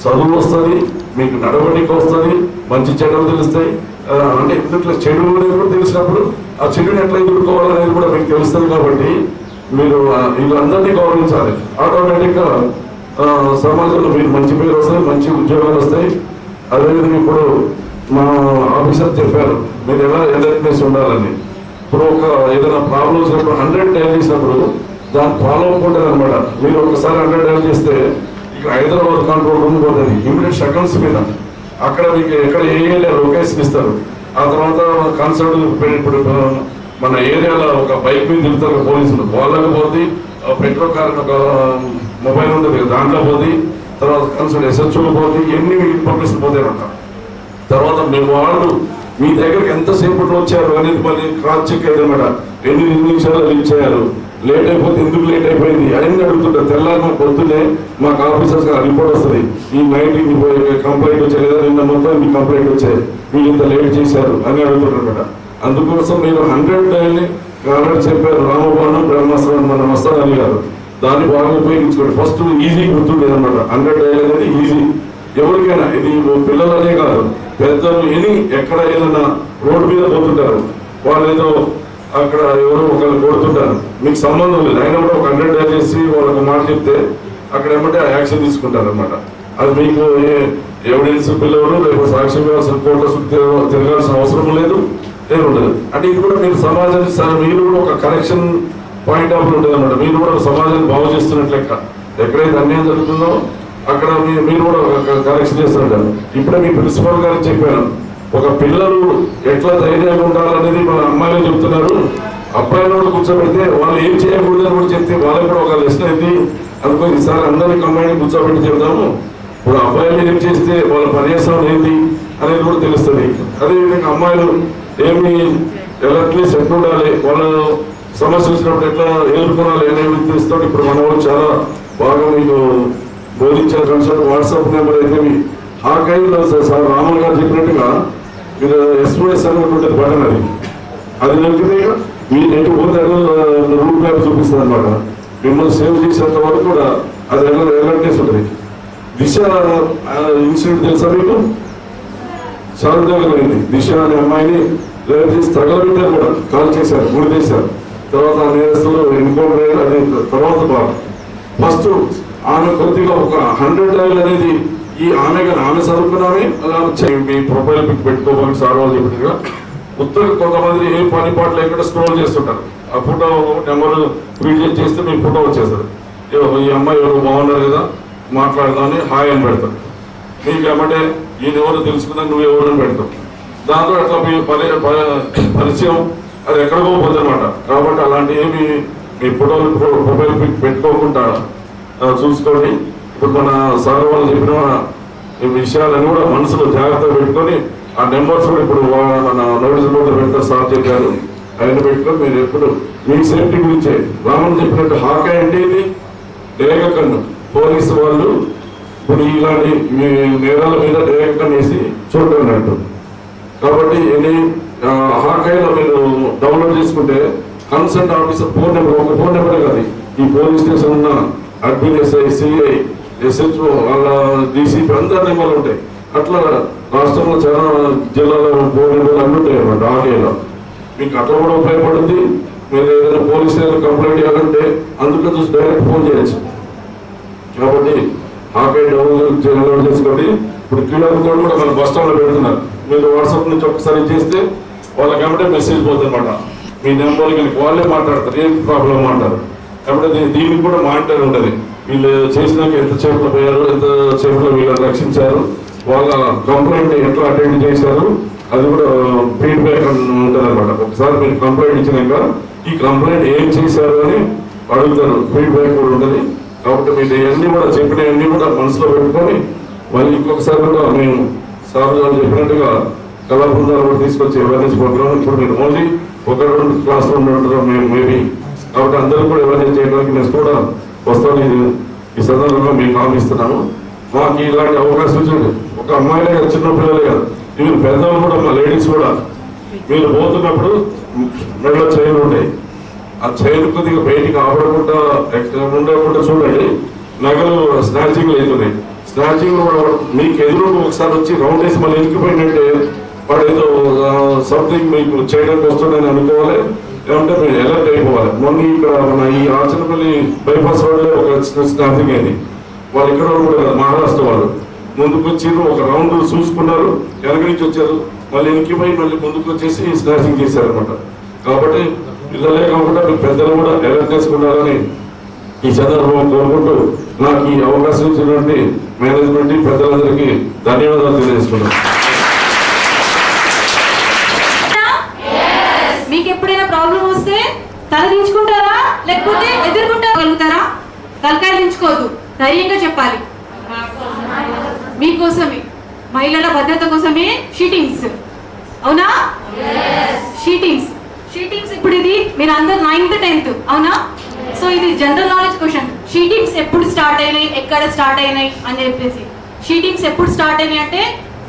Speaker 5: చదువు వస్తుంది, మీకు నడవడిక వస్తుంది, మంచి చెడులు తెలుస్తాయి. అంటే ఇంట్లో చెడు కూడా తెలిసినప్పుడు ఆ చెడుని ఎట్లా ఎదుర్కోవాలనేది కూడా మీకు తెలుస్తుంది. కాబట్టి మీరు వీళ్ళందరినీ గౌరవించాలి. ఆటోమేటిక్గా సమాజంలో మీరు మంచి పేరు వస్తాయి, మంచి ఉద్యోగాలు వస్తాయి. అదేవిధంగా ఇప్పుడు మా ఆఫీసర్ చెప్పారు మీరు ఎలా అలర్ట్నెస్ ఉండాలని. ఇప్పుడు ఒక ఏదైనా ప్రాబ్లం వచ్చినప్పుడు 100 డైల్ చేసినప్పుడు దాని ఫాలో అప్ ఉంటుంది అనమాట. మీరు ఒకసారి 100 డైల్ చేస్తే ఇక్కడ హైదరాబాద్ కంట్రోల్ రూమ్ పోతుంది ఇమీడియట్ సెకండ్స్ మీద. అక్కడ మీకు ఎక్కడ ఏ ఏరియా లొకేషన్ ఇస్తారు. ఆ తర్వాత కన్సల్ట్ ఇప్పుడు మన ఏరియాలో ఒక బైక్ మీద తిరుగుతారు పోలీసులు, వాళ్ళకి పోతే పెట్రోల్ కార్ ఒక మొబైల్ ఉంటుంది దాంట్లో పోతే, తర్వాత కన్సల్ట్ SHO పోతే, ఎన్ని ఇన్ఫర్మేషన్ పోతాయంట. తర్వాత మీ వాళ్ళు మీ దగ్గరికి ఎంతసేపట్లో వచ్చారు అనేది మళ్ళీ క్రాస్ చెక్ అయ్యిందన్నమాట. ఎన్ని నిమిషాలు రీచ్ అయ్యారు, లేట్ అయిపోతే ఎందుకు లేట్ అయిపోయింది అన్ని అడుగుతుంటారు. తెల్లారి మాకు పొద్దున్నే మాకు ఆఫీసర్స్ రిపోర్ట్ వస్తుంది, ఈ నైట్ కంప్లైంట్ వచ్చాయి లేదా నిన్న మొత్తం మీ కంప్లైంట్ వచ్చాయి, మీరు ఇంత లేట్ చేశారు అని అడుగుతుంటారు అనమాట. అందుకోసం మీరు 100 డైల్ని ఆల్రెడీ చెప్పారు రామబాణం బ్రహ్మాస్త్రం మన మస్తాన్ అలీ గారు, దాన్ని బాగా ఉపయోగించుకోండి. ఫస్ట్ ఈజీ గుర్తుండేది అనమాట. 100 డైల్ అనేది ఈజీ ఎవరికైనా, ఇది పిల్లలనే కాదు పెద్దలు ఎక్కడ ఏదైనా రోడ్డు మీద పోతుంటారు, వాళ్ళు ఏదో అక్కడ ఎవరో ఒకరు కొడుతుంటారు, మీకు సంబంధం లేదు, అయినా కూడా ఒక 100 డైల్ చేసి వాళ్ళకి మాట చెప్తే అక్కడ ఏమంటే యాక్షన్ తీసుకుంటారు అనమాట. అది మీకు ఎవిడెన్స్ పిల్లలు లేకపోతే సాక్ష్యం ఇవ్వాల్సిన కోర్టు చుట్టూ తిరగాల్సిన అవసరం లేదు, ఏముండదు. అంటే ఇది కూడా మీరు సమాజానికి మీరు కూడా ఒక కరెక్షన్ పాయింట్ ఆఫ్ వ్యూ ఉంటుంది అనమాట. మీరు కూడా సమాజాన్ని బాగు చేస్తున్నట్లు లెక్క. ఎక్కడైతే అన్యాయం జరుగుతుందో అక్కడ మీరు కూడా కరెక్షన్ చేస్తుంటారు. ఇప్పుడే మీ ప్రిన్సిపల్ గారికి చెప్పాను, ఒక పిల్లలు ఎట్లా ధైర్యంగా ఉండాలనేది మన అమ్మాయిలు చెప్తున్నారు. అబ్బాయిలు కూడా కూర్చోబెడితే వాళ్ళు ఏం చేయకూడదని కూడా చెప్తే వాళ్ళకి కూడా ఒక లెసన్ అయింది అనుకో. ఈసారి అందరినీ కంబైన్ కూర్చోబెట్టి చెప్తాము. ఇప్పుడు అబ్బాయిలు ఏం చేస్తే వాళ్ళ పర్యవసానం ఏంటి అనేది కూడా తెలుస్తుంది. అదేవిధంగా అమ్మాయిలు ఏమి ఎలాంటి సెట్ ఉండాలి, వాళ్ళు సమస్య వచ్చినప్పుడు ఎట్లా ఎదుర్కొనాలి అనే ఉద్దేశంతో ఇప్పుడు మన వాళ్ళు చాలా బాగా మీకు బోధించారు. కన్సల్ట్ వాట్సాప్ నెంబర్ అయితే ఆర్కైవ్లో సార్ రామన్ గారు చెప్పినట్టుగా మీరు SOS అనేటువంటి బటన్ అది నొక్కితే మీరు ఎటు పోతే రూట్ మ్యాప్ చూపిస్తుంది అనమాట. మిమ్మల్ని సేవ్ చేసేంత వరకు కూడా అది ఎలర్ట్నెస్ ఉంటుంది. దిశ ఇన్సిడెంట్ తెలుసా మీకు? శారదగలిగింది. దిశ అనే అమ్మాయిని రేపు చేసి తగలబెట్టారు కూడా, కాల్ చేశారు, గుడి చేశారు. తర్వాత ఆ నేరస్తులు ఎన్కౌంటర్ అయ్యారు. అది తర్వాత బాగా ఫస్ట్ ఆమె కొద్దిగా ఒక 100 డైల్ అనేది ఈ ఆమె చదువుకున్నామే అలా మీ ప్రొఫైల్ పిక్ పెట్టుకోవాలి. సార్ వాళ్ళు చెప్పినట్టుగా ఉత్తర కొంతమంది ఏ పని పాటలు ఎక్కడ స్క్రోల్ చేస్తుంటారు, ఆ ఫోటో నెంబర్ ఫీడ్ చేస్తే మీ ఫోటో వచ్చేస్తారు. ఈ అమ్మాయి ఎవరు బాగున్నారు కదా మాట్లాడదామని హాయ్ అని పెడతారు. మీకు ఏమంటే ఈయన ఎవరు తెలుసుకున్నా నువ్వు ఎవరు అని పెడతావు. దాంతో అట్లా మీ పరిచయం అది ఎక్కడికో పోతుంది అనమాట. కాబట్టి అలాంటి ఏమి మీ ఫోటోలు ప్రొఫైల్ పిక్ పెట్టుకోకుండా చూసుకోండి. ఇప్పుడు మన సార్ వాళ్ళు చెప్పిన విషయాలన్నీ కూడా మనసులో జాగ్రత్తగా పెట్టుకొని ఆ నెంబర్స్ కూడా ఇప్పుడు మన నోటీస్ బోర్డు పెడతారు, సార్ చెప్పారు, ఆయన పెట్టుకొని మీరు ఎప్పుడు మీ సేఫ్టీ గురించే రామన్ చెప్పినట్టు హాకా అంటే ఇది డేగ కన్ను. పోలీసు వాళ్ళు ఇప్పుడు ఇలాంటి నేరాల మీద డేగ కన్ను వేసి చూడటం. కాబట్టి ఎన్ని హాకాయలో మీరు డౌన్లోడ్ చేసుకుంటే కన్సల్ట్ ఆఫీసర్ ఫోన్ నెంబర్, ఒక ఫోన్ నెంబరే కాదు, ఈ పోలీస్ స్టేషన్ ఉన్న అడ్మిన్, SI, CI, SHO, వాళ్ళ DCP అందరి నెంబర్లు ఉంటాయి. అట్లా రాష్ట్రంలో చాలా జిల్లాలో ఫోన్ నెంబర్లు అన్నీ ఉంటాయి అన్నమాట. ఆర్ఏలో మీకు అట్లా కూడా ఉపయోగపడుతుంది. మీరు ఏదైనా పోలీస్ స్టేషన్ కంప్లైంట్ చేయాలంటే అందులో చూసి డైరెక్ట్ ఫోన్ చేయొచ్చు. కాబట్టి హాకాయ డౌన్లోడ్ చేసుకోండి. ఇప్పుడు QR కోడ్ కూడా మన బస్ స్టాండ్లో పెడుతున్నారు. మీరు వాట్సాప్ నుంచి ఒకసారి చేస్తే వాళ్ళకి ఏమంటే మెసేజ్ పోతుంది అనమాట. మీ నెంబర్కి వాళ్ళే మాట్లాడతారు, ఏం ప్రాబ్లం అంటారు. కాబట్టి దీనికి కూడా మానిటర్ ఉంటుంది. వీళ్ళు చేసినాక ఎంత చేపలు పోయారు, ఎంత చేపలు వీళ్ళని రక్షించారు, వాళ్ళ కంప్లైంట్ ఎట్లా అటెండ్ చేశారు, అది కూడా ఫీడ్బ్యాక్ ఉంటుంది అనమాట. ఒకసారి మీరు కంప్లైంట్ ఇచ్చినాక ఈ కంప్లైంట్ ఏం చేశారు అని అడుగుతారు, ఫీడ్బ్యాక్ కూడా ఉంటుంది. కాబట్టి మీరు ఇవన్నీ కూడా చెప్పినవన్నీ కూడా మనసులో పెట్టుకొని మళ్ళీ ఇంకొకసారి కూడా మేము సార్ గారు చెప్పినట్టుగా కళా బృందాలు కూడా తీసుకొచ్చి అవేర్నెస్ ప్రోగ్రామ్ ఇప్పుడు మీరు ఓన్లీ 1-2 క్లాసులు ఉంటారు మేము మేబీ. కాబట్టి అందరూ కూడా అవేర్నెస్ చేయడానికి నేను కూడా వస్తాను. ఈ సందర్భంగా మీకు హామీ ఇస్తున్నాను. మాకు ఇలాంటి అవకాశం ఇచ్చింది. ఒక అమ్మాయిలే కాదు, చిన్న పిల్లలే కాదు, మీరు పెద్దవాళ్ళు కూడా మా లేడీస్ కూడా మీరు పోతున్నప్పుడు మెడలో చైన్లు ఉంటాయి. ఆ చైన్ కొద్దిగా బయటికి ఆపడకుండా ఉండకుండా చూడండి. నగలు స్నాచింగ్లు అవుతున్నాయి. స్నాచింగ్ కూడా మీకు ఎదురు ఒకసారి వచ్చి రౌండ్ వేసి మళ్ళీ ఎక్కిపోయినట్టే వాడు ఏదో సంథింగ్ మీకు చేయడానికి వస్తుందని అనుకోవాలి. ఏమంటే మీరు అలర్ట్ అయిపోవాలి. మొన్న ఇక్కడ మన ఈ ఆచనపల్లి బైపాస్ రోడ్లో ఒక స్నాచింగ్ అయింది. వాళ్ళు ఇక్కడ కూడా కదా, మహారాష్ట్ర వాళ్ళు ముందుకు వచ్చి ఒక రౌండ్ చూసుకున్నారు, వెనక నుంచి వచ్చారు, మళ్ళీ ఎక్కిపోయి మళ్ళీ ముందుకు వచ్చేసి స్నాచింగ్ చేశారు అనమాట. కాబట్టి పిల్లలే కాకుండా మీ పెద్దలు కూడా అవేర్నెస్ ఉండాలని ఈ సందర్భంగా కోరుకుంటూ నాకు ఈ అవకాశం ఇచ్చినటువంటి మేనేజ్మెంట్ పెద్దలందరికీ ధన్యవాదాలు తెలియజేసుకున్నాను.
Speaker 6: మీకు ఎప్పుడైనా ప్రాబ్లం వస్తే తల దించుకుంటారా లేకపోతే ఎదుర్కొంటారా? తలకాయలు దించుకోవద్దు, ధైర్యంగా చెప్పాలి. మీకోసమే, మహిళల భద్రత కోసమే షీటింగ్స్. అవునా? షీటింగ్స్ ఇప్పుడు ఇది మీరు అందరు 9th 10th అవునా? సో ఇది జనరల్ నాలెడ్జ్ క్వశ్చన్. షీటింగ్స్ ఎప్పుడు స్టార్ట్ అయినాయి, ఎక్కడ స్టార్ట్ అయినాయి అని చెప్పేసి. షీటింగ్స్ ఎప్పుడు స్టార్ట్ అయినాయి అంటే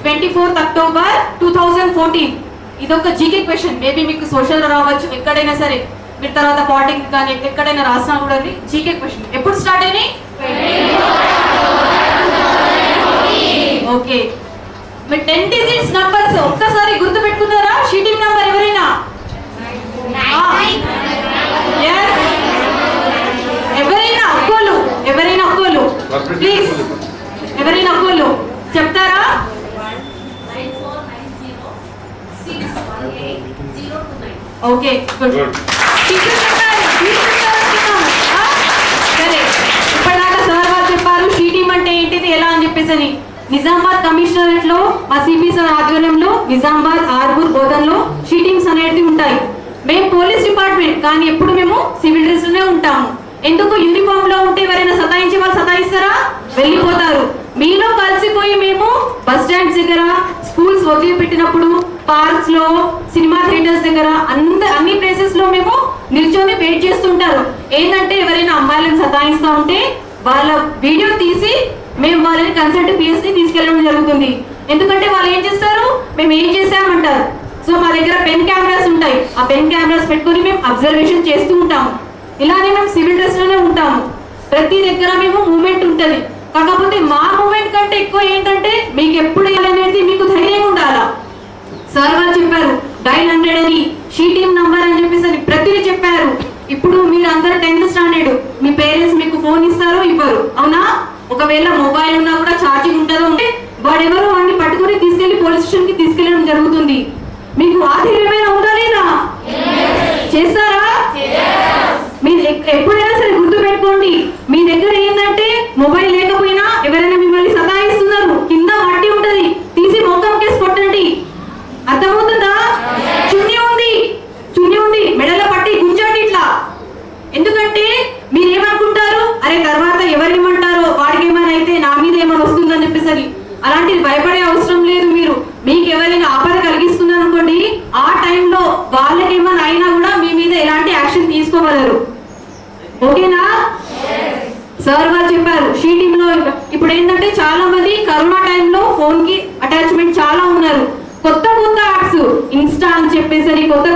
Speaker 6: 24th October 2014. ఇదొక జీకే క్వశ్చన్. మేబీ మీకు సోషల్ రావచ్చు, ఎక్కడైనా సరే మీరు తర్వాత పాలిటిక్స్ కానీ ఎక్కడైనా రాసినా కూడా జీకే క్వశ్చన్. ఎప్పుడు స్టార్ట్ అయినాయి? ఓకే, మీరు 10 digits నంబర్స్ ఒక్కసారి గుర్తు పెట్టుకున్నారా? షీటింగ్ నంబర్ ఎవరైనా? ఎవరైనా ఒక్కోళ్ళు ప్లీజ్, ఎవరైనా ఒక్కోళ్ళు చెప్తారా? Okay, good. సరే, ఇప్పటిదాకా సార్ వాళ్ళు చెప్పారు షీటింగ్ అంటే ఏంటిది, ఎలా అని చెప్పేసి. నిజామాబాద్ కమిషనరేట్ లో మా సిపి సార్ ఆధ్వర్యంలో నిజామాబాద్, ఆర్మూర్, బోధన్లో షీటింగ్స్ అనేటివి ఉంటాయి. మేము పోలీస్ డిపార్ట్మెంట్ కానీ ఎప్పుడు మేము సివిల్ డ్రెస్ లోనే ఉంటాము. ఎందుకు? యూనిఫామ్ లో ఉంటే ఎవరైనా సతాయించే వాళ్ళు సతాయిస్తారా? వెళ్ళిపోతారు. మీలో కలిసిపోయి మేము బస్ స్టాండ్స్ దగ్గర, స్కూల్స్ వదిలిపెట్టినప్పుడు, పార్క్స్ లో, సినిమా థియేటర్స్ దగ్గర, అన్ని ప్లేసెస్ లో మేము నిల్చొని వెయిట్ చేస్తుంటారు. ఏంటంటే ఎవరైనా అమ్మాయిలను సతాయిస్తా ఉంటే వాళ్ళ వీడియో తీసి మేము వాళ్ళని కన్సల్ట్ పిఎస్ ని తీసుకెళ్ళడం జరుగుతుంది. ఎందుకంటే వాళ్ళు ఏం చేస్తారు, మేము ఏం చేసామంటారు. సో మా దగ్గర పెన్ కెమెరాస్ ఉంటాయి. ఆ పెన్ కెమెరాస్ పెట్టుకొని మేము అబ్జర్వేషన్ చేస్తూ ఉంటాము. ఇలానే మేము సివిల్ డ్రెస్ లోనే ఉంటాము. ప్రతి దగ్గర మేము మూమెంట్ ఉంటుంది. కాకపోతే మా మూమెంట్ కంటే ఎక్కువ ఏంటంటే మీకు ఎప్పుడు అనేది మీకు ధైర్యంగా ఉండాలా. సార్ వాళ్ళు చెప్పారు డైల్ 100 అని, షీటింగ్ నంబర్ అని చెప్పేసి ప్రతిదీ చెప్పారు. ఇప్పుడు మీరు అందరూ 10th స్టాండర్డ్, మీ పేరెంట్స్ మీకు ఫోన్ ఇస్తారు, ఇవ్వరు, అవునా? ఒకవేళ మొబైల్ ఉన్నా కూడా ఛార్జింగ్ ఉంటుందో ఉంటే వాడెవరో వాడిని పట్టుకుని తీసుకెళ్లి పోలీస్ స్టేషన్ కి తీసుకెళ్లడం జరుగుతుంది. మీకు ఆధైర్యమైన ఉందా లేదా? చేస్తారా? మీరు ఎప్పుడైనా సరే గుర్తు పెట్టుకోండి, మీ దగ్గర ఏంటంటే మొబైల్ లేకపోయినా ఎవరైనా మిమ్మల్ని సతాయిస్తున్నారు, కింద మట్టి ఉంటది, తీసి మొత్తం కేసు కొట్టండి. అర్థమవుతుందా? చున్నీ ఉంది మెడలో పట్టి గుంజండి ఇట్లా. ఎందుకంటే మీరేమనుకుంటారు, అరే తర్వాత ఎవరేమంటారో, వాడికి ఏమైనా అయితే నా మీద ఏమైనా వస్తుందని చెప్పేసరి. అలాంటిది భయపడే అవసరం లేదు. మీకు ఎవరైనా ఆపద కలిగిస్తున్నారు అనుకోండి, ఆ టైంలో వాళ్ళకి ఏమైనా అయినా కూడా మీ మీద ఎలాంటి యాక్షన్ తీసుకోగలరు. ఓకేనా? సార్ వాళ్ళు చెప్పారు షీటింగ్ లో. ఇప్పుడు ఏంటంటే చాలా మంది కరోనా టైంలో ఫోన్ కి అటాచ్మెంట్ చాలా ఉన్నారు. కొత్త యాప్స్, ఇన్స్టా అని చెప్పేసరి, కొత్త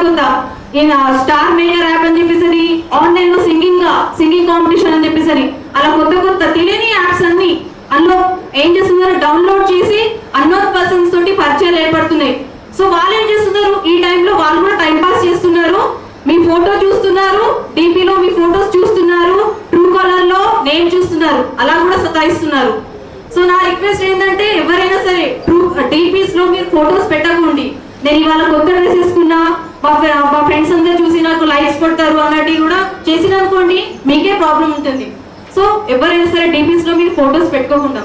Speaker 6: స్టార్ మేకర్ యాప్ అని చెప్పేసరి, ఆన్లైన్ లో సింగింగ్ కాంపిటీషన్ అని చెప్పేసరి, అలా కొత్త తెలియని యాప్స్ అన్ని అందులో ఏం చేస్తున్నారు, డౌన్లోడ్ చేసి అన్నోన్ పర్సన్స్ తోటి పరిచయాలు ఏర్పడుతున్నాయి. సో వాళ్ళు ఏం చేస్తున్నారు, ఈ టైంలో వాళ్ళు కూడా టైం పాస్ చేస్తున్నారు. మీ ఫోటో చూస్తున్నారు, డిపిలో మీ ఫోటోస్ చూస్తున్నారు, ట్రూ కలర్ లో నేమ్ చూస్తున్నారు, అలా కూడా సతాయిస్తున్నారు. సో నా రిక్వెస్ట్ ఏంటంటే ఎవరైనా సరే డిపిస్ లో మీరు ఫోటోస్ పెట్టకండి. నేను ఇవాళ కొత్త డ్రెస్ వేసుకున్నా, మా ఫ్రెండ్స్ అందరూ చూసి నాకు లైక్స్ కొడతారు అన్నట్టు కూడా చేసిన అనుకోండి, మీకే ప్రాబ్లం ఉంటుంది. సో ఎవరైనా సరే డిపిస్ లో మీరు ఫోటోస్ పెట్టుకోకుండా.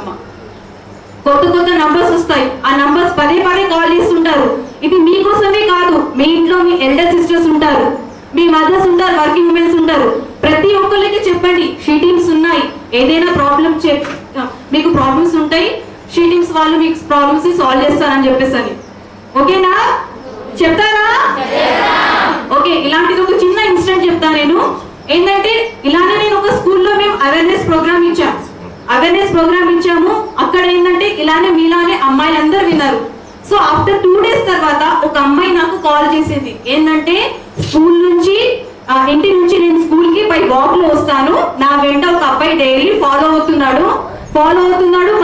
Speaker 6: కొత్త నంబర్స్ వస్తాయి, ఆ నంబర్స్ పదే కాల్ చేస్తుంటారు. ఇది మీకోసమే కాదు, మీ ఇంట్లో మీ ఎల్డర్ సిస్టర్స్ ఉంటారు, మీ మదర్స్ ఉంటారు, వర్కింగ్ ఉమెన్స్ ఉంటారు. ప్రతి ఒక్కరికి చెప్పండి షీటింగ్స్ ఉన్నాయి, ఏదైనా ప్రాబ్లమ్ మీకు ప్రాబ్లమ్స్ ఉంటాయి, షీటింగ్స్ వాళ్ళు మీకు ప్రాబ్లమ్స్ సాల్వ్ చేస్తారని చెప్పేసి. ఓకేనా? చెప్తారా? ఓకే, ఇలాంటిది ఒక చిన్న ఇన్సిడెంట్ చెప్తా నేను. ఏంటంటే ఇలానే నేను ఒక స్కూల్లో మేము అవేర్నెస్ ప్రోగ్రామ్ ఇచ్చాము. అక్కడ ఏంటంటే ఇలానే మీలానే అమ్మాయిలందరూ విన్నారు. సో ఆఫ్టర్ 2 days తర్వాత ఒక అమ్మాయి నాకు కాల్ చేసింది. ఏంటంటే స్కూల్ నుంచి, ఇంటి నుంచి నేను స్కూల్ కి బై వాక్ లో వస్తాను, నా వెంట ఒక అబ్బాయి డైలీ ఫాలో అవుతున్నాడు,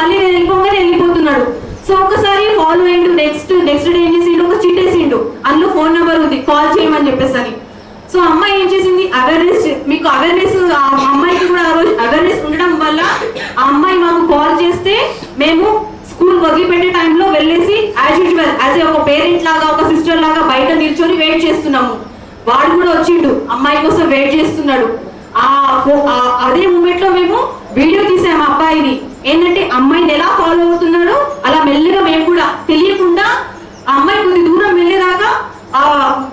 Speaker 6: మళ్ళీ నేను వెళ్ళిపోతున్నాడు. సో ఒకసారి ఫాలో అయ్యిండు, నెక్స్ట్ డే ఏం చేసిండు, ఒక చిట్ వేసిండు, అందులో ఫోన్ నెంబర్ ఉంది, కాల్ చేయమని చెప్పేసి. సో అమ్మాయి ఏం చేసింది, మీకు అవేర్నెస్, ఆ అమ్మాయికి కూడా ఆ రోజు అవేర్నెస్ ఉండడం వల్ల ఆ అమ్మాయి మాకు కాల్ చేస్తే మేము స్కూల్ వదిలిపెట్టే టైంలో వెళ్ళేసి యాజ్ యూజువల్ యాజ్ ఒక పేరెంట్ లాగా, ఒక సిస్టర్ లాగా బయట నిల్చొని వెయిట్ చేస్తున్నాము. వాడు కూడా వచ్చిండు, అమ్మాయి కోసం వెయిట్ చేస్తున్నాడు. అదే మూమెంట్ లో మేము వీడియో తీసాము అబ్బాయిని. ఏంటంటే అమ్మాయిని ఎలా ఫాలో అవుతున్నాడో అలా మెల్లగా మేము కూడా తెలియకుండా ఆ అమ్మాయి కొద్ది దూరం వెళ్ళేదాకా ఆ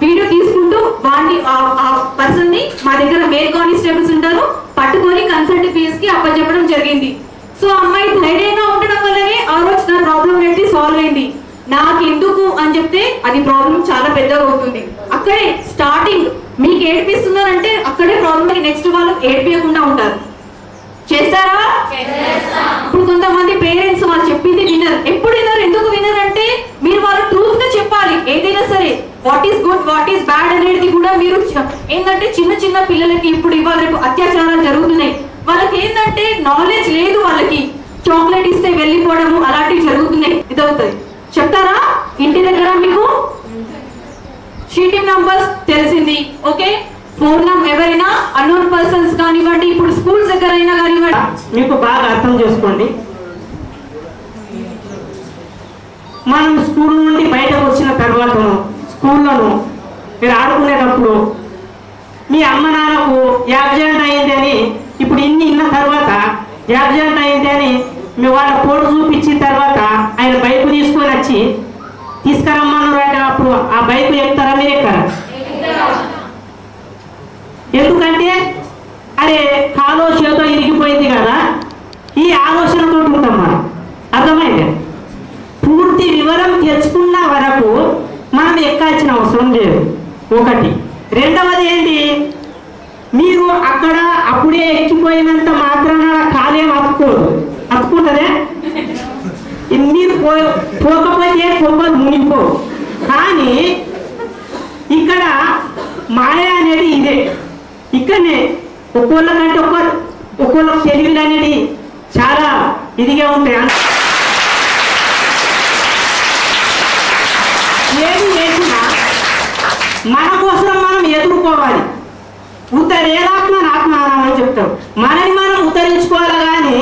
Speaker 6: వీడియో తీసుకుంటూ వాడిని ఆ పర్సన్ ని మా దగ్గర మేల్ కానిస్టేబుల్స్ ఉంటారు పట్టుకొని కన్సల్ట్ ఫీస్ కి అప్పచెప్పడం జరిగింది. సో అమ్మాయి ధైర్యంగా ఉండడం వల్లనే ఆ రోజు నా ప్రాబ్లం అనేది సాల్వ్ అయింది. నాకెందుకు అని చెప్తే అది ప్రాబ్లం చాలా పెద్దగా అవుతుంది. అక్కడే స్టార్టింగ్ మీకు ఏడిపిస్తున్నారంటే అక్కడే ప్రాబ్లం, నెక్స్ట్ వాళ్ళు ఏడిపించకుండా ఉంటారు. చేస్తారా? ఇప్పుడు కొంతమంది పేరెంట్స్ వాళ్ళు చెప్పింది వినరు. ఎప్పుడు వినరు? ఎందుకు వినరు అంటే మీరు వాళ్ళు ట్రూత్ గా చెప్పాలి. ఏదైనా సరే what is good what is bad అనేది కూడా మీరు ఏంటంటే చిన్న చిన్న పిల్లలకి ఇప్పుడు ఇవాళ రేపు అత్యాచారాలు జరుగుతున్నాయి. వాళ్ళకి ఏంటంటే నాలెడ్జ్ లేదు. వాళ్ళకి చాక్లెట్ ఇస్తే వెళ్ళిపోవడము అలాంటివి జరుగుతున్నాయి. ఇదవుతుంది. చెప్తారా? ఇంటి దగ్గర మీకు షీటింగ్ నంబర్స్ తెలిసింది. ఓకే, ఫోన్ నంబర్ ఎవరైనా అన్నోన్ పర్సన్స్ కానివ్వండి, ఇప్పుడు స్కూల్స్ దగ్గర అయినా కానివ్వండి,
Speaker 7: మీకు బాగా అర్థం చేసుకోండి. మనం స్కూల్ నుండి బయటకు వచ్చిన తర్వాతను స్కూల్లోను మీరు ఆడుకునేటప్పుడు మీ అమ్మ నాన్నకు యాక్సిడెంట్ అయింది అని ఇప్పుడు ఇన్న తర్వాత యాక్సిడెంట్ అయింది అని మీ వాళ్ళ ఫోటో చూపించిన తర్వాత ఆయన బైక్ తీసుకొని వచ్చి తీసుకురమ్మన్నారు అంటే అప్పుడు ఆ బైక్ ఎక్కుతారా మీరు ఎక్కరా? ఎందుకంటే అరే కాలో చేతో ఇరిగిపోయింది కదా, ఈ ఆలోచనతో ఉంటాం మనం. అర్థమైంది? పూర్తి వివరం తెచ్చుకున్న వరకు మనం ఎక్కాల్సిన అవసరం లేదు. ఒకటి. రెండవది ఏంటి, మీరు అక్కడ అప్పుడే ఎక్కిపోయినంత మాత్రాన కాలేం అతుక్కోదు. అతుక్కుంటుందే? మీరు పోకపోతే కొమ్మలు మునిగిపో. కానీ ఇక్కడ మాయ అనేది ఇదే. ఇక్కడనే ఒక్కోళ్ళకంటే ఒక్కోళ్ళకి తెలివిలు అనేది చాలా ఇదిగా ఉంటాయి. ఏది చేసినా మన కోసం మనం ఎదుర్కోవాలి. ఆత్మానం అని చెప్తాం. మనని మనం ఉద్ధరించుకోవాలి. కానీ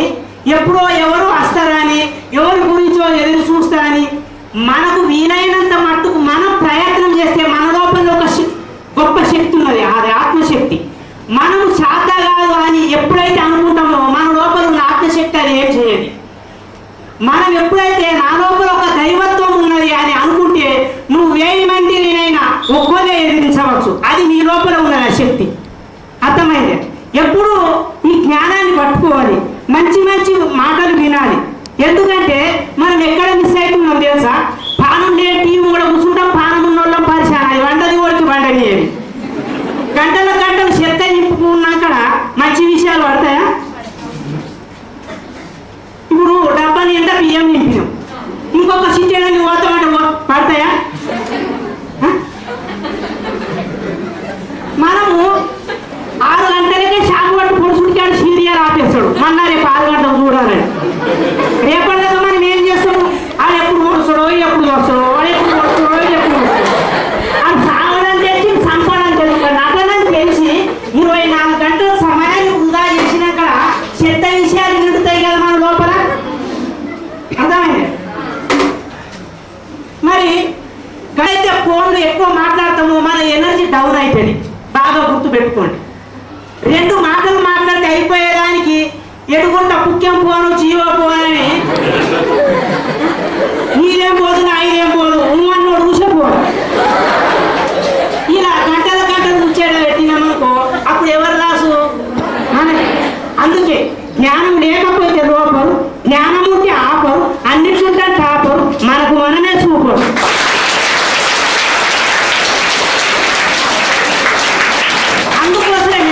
Speaker 7: ఎప్పుడో ఎవరో వస్తారని ఎవరి గురించో ఎదురు చూస్తారని మనకు వీలైనంత మట్టుకు మనం ప్రయత్నం చేస్తే మన లోపల ఒక గొప్ప శక్తి ఉన్నది. అది ఆత్మశక్తి. మనం చేత కాదు అని ఎప్పుడైతే అనుకుంటామో మన లోపల ఉన్న ఆత్మశక్తి అది ఏం చేయదు. మనం ఎప్పుడైతే నా లోపల ఒక దైవత్వం ఉన్నది అని అనుకుంటే నువ్వు 1000 మందినైనా ఒక్కోదే ఎదిరించవచ్చు. అది నీ లోపల ఉన్నది ఆ శక్తి. అర్థమైంది? ఎప్పుడు ఈ జ్ఞానాన్ని పట్టుకోవాలి, మంచి మంచి మాటలు వినాలి. ఎందుకంటే మనం ఎక్కడ మిస్ అవుతున్నాం తెలుసా? పానం లేని టీవీ కూడా కూర్చుంటాం, పానం ఉన్న వాళ్ళం పరిశాన వంటది ఓడికి వండని గంటల గంటలు చెత్త నింపుకున్నాక మంచి విషయాలు పడతాయా? ఇప్పుడు డబ్బా నిండా బియ్యం నింపినాం, ఇంకొక సిటీని పోతామంటే పడతాయా? మనము 6 గంటలకే షాపు పట్టు పొడుచుడికాడు సీరియల్ ఆపేస్తాడు. మళ్ళా రేపు 6 గంటలకు చూడాలని. రేపటిదాకా మనం ఏం చేస్తాము? అది ఎప్పుడు పొడుస్తాడో ఎప్పుడు వస్తాడో, వాడు ఎప్పుడు పొడుస్తాడో ఎప్పుడు అది సాగడం తెలిసి సంపడం తెలుసుకోండి. అతనని తెలిసి 24 గంటల సమయాన్ని వృధా చేసినాక చెత్త విషయాలు నిండుతాయి కదా మన లోపల. అర్థమైంది? మరి అయితే ఫోన్లు ఎక్కువ మాట్లాడతాము, మన ఎనర్జీ డౌన్ అవుతుంది. బాగా గుర్తు పెట్టుకోండి. 2 మాటలు మాట్లాడితే అయిపోయేదానికి ఎడుకుంట ముఖ్యం పోను జీవో పోనని నీదేం పోదు నాయిదేం పోదు ఉన్నోడు ఊసపోదు. ఇలా గంటల గంటలు కూర్చోడం పెట్టినామనుకో అప్పుడు ఎవరు రాసు? మనకి. అందుకే జ్ఞానం లేకపోతే లోపరు, జ్ఞానం ఉంటే ఆపరు, అన్నింటికంటే టాపరు, మనకు మనమే సూపరు. అందుకోసమే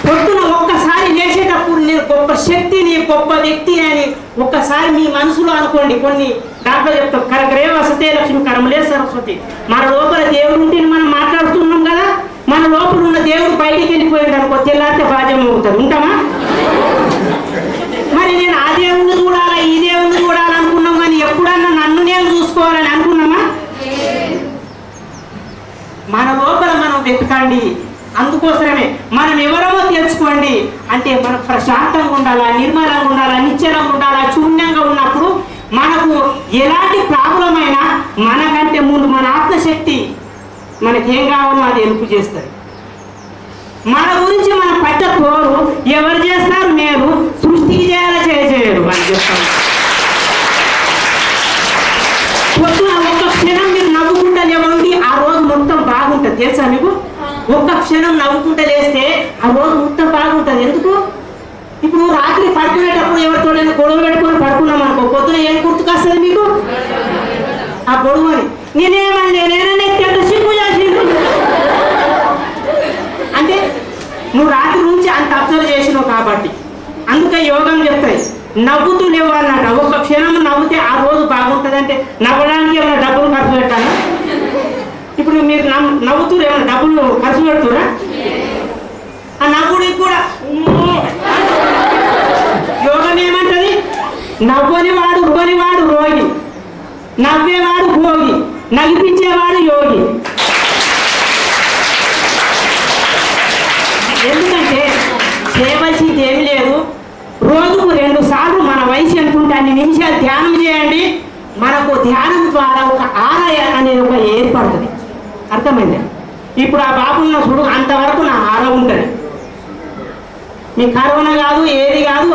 Speaker 7: పొద్దున ఒక్కసారి లేచేటప్పుడు నేను గొప్ప శక్తిని గొప్ప వ్యక్తిని అని ఒక్కసారి మీ మనసులో అనుకోండి. కొన్ని దాంట్లో చెప్తాం, కరగ్రే వసతే లక్ష్మి కరమలే సరస్వతి. మన లోపల దేవుడు ఉంటే మనం మాట్లాడుతున్నాం కదా, మన లోపల ఉన్న దేవుడు బయటికి వెళ్ళిపోయాడు అనుకో తెల్లారితే బాధ్యం అవుతుంది. ఉంటామా? మరి నేను ఆ దేవుణ్ణి చూడాలా ఈ దేవుణ్ణి చూడాలనుకున్నాం, కానీ ఎప్పుడన్నా నన్ను నేను చూసుకోవాలని అనుకున్నామా? మన లోపల మనం వెతకండి. అందుకోసమే మనం ఎవరమో తెలుసుకోండి. అంటే మనం ప్రశాంతంగా ఉండాలా, నిర్మలంగా ఉండాలా, నిశ్చలంగా ఉండాలా. శూన్యంగా ఉన్నప్పుడు మనకు ఎలాంటి ప్రాబ్లం అయినా మనకంటే ముందు మన ఆత్మశక్తి మనకేం కావాలో అది హెల్ప్ చేస్తుంది. మన గురించి మనం పట్ట తోరు ఎవరు చేస్తారు మేలు సృష్టికి చేయాలా చేయరు అని చెప్తాను. పొద్దున ఒక్క క్షణం మీరు నవ్వుకుంటా లేవండి ఆ రోజు మొత్తం బాగుంటుంది తెలుసా మీకు? ఒక్క క్షణం నవ్వుకుంటా లేస్తే ఆ రోజు మొత్తం బాగుంటుంది. ఎందుకు? ఇప్పుడు రాత్రి పడుకునేటప్పుడు ఎవరితోడైనా గొడవ పెట్టుకొని పడుకున్నాం అనుకో, పొద్దున ఏం గుర్తుకొస్తుంది మీకు? ఆ గొడవని నేనేమన్నా సిగ్గు చేసిండు అంటే నువ్వు రాత్రి నుంచి అంత అబ్జర్వ్ చేసినావు కాబట్టి. అందుకే యోగం చెప్తాయి నవ్వుతూ లేవు అన్నట. ఒక్క క్షణం నవ్వుతే ఆ రోజు బాగుంటుంది. అంటే నవ్వడానికి ఏమైనా డబ్బులు ఖర్చు పెట్టాలా? ఇప్పుడు మీరు నవ్వుతూ ఏమైనా డబ్బులు ఖర్చు పెడుతురా? ఆ నవ్వుడికి కూడా యోగం ఏమంటది? నవ్వనివాడు రువనివాడు రోగి, నవ్వేవాడు భోగి, నగిపించేవాడు యోగి. ఎందుకంటే చేయవలసింది ఏమి లేదు. రోజుకు 2 సార్లు మన వయసు ఎంతుంటే అన్ని నిమిషాలు ధ్యానం చేయండి. మనకు ధ్యానం ద్వారా ఒక ఆరాయ అనేది ఒక ఏర్పడుతుంది. అర్థమైంది? ఇప్పుడు ఆ బాబున్న చూడు అంతవరకు నా ఆర ఉంటుంది. మీ కరోనా కాదు ఏది కాదు,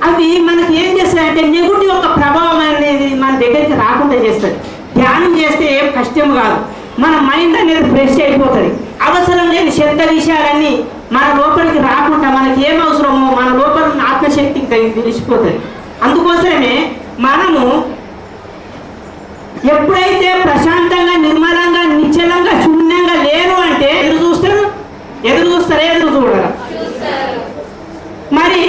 Speaker 7: అవి మనకి ఏం చేస్తాయంటే నెగిటివ్ ఒక ప్రభావం అనేది మన దగ్గరికి రాకుండా చేస్తుంది. ధ్యానం చేస్తే ఏం కష్టం కాదు, మన మైండ్ అనేది ఫ్రెష్ అయిపోతుంది. అవసరం లేని చెత్త విషయాలన్నీ మన లోపలికి రాకుండా మనకి ఏం అవసరమో మన లోపల ఆత్మశక్తికి తెలిసిపోతుంది. అందుకోసమే మనము ఎప్పుడైతే ప్రశాంతంగా నిర్మలంగా నిశ్చలంగా శూన్యంగా లేరు అంటే ఎదురు చూస్తారా ఎదురు చూడరా? మరి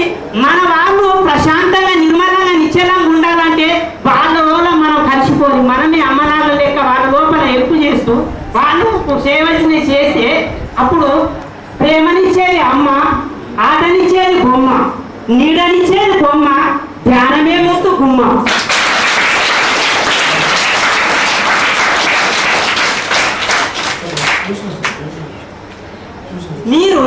Speaker 7: మన వాళ్ళు ప్రశాంతంగా నిర్మలంగా నిశ్చలంగా ఉండాలంటే వాళ్ళ మనం కలిసిపోయి మనమే అమ్మనాన్న లేక వాళ్ళ లోపల హెల్ప్ చేస్తూ వాళ్ళు చేయవలసినవి చేస్తే అప్పుడు ప్రేమనిచ్చేది అమ్మ, ఆటనిచ్చేది బొమ్మ, నీడనిచ్చేది బొమ్మ, ధ్యానమే ముత్తు గుమ్మ. మీరు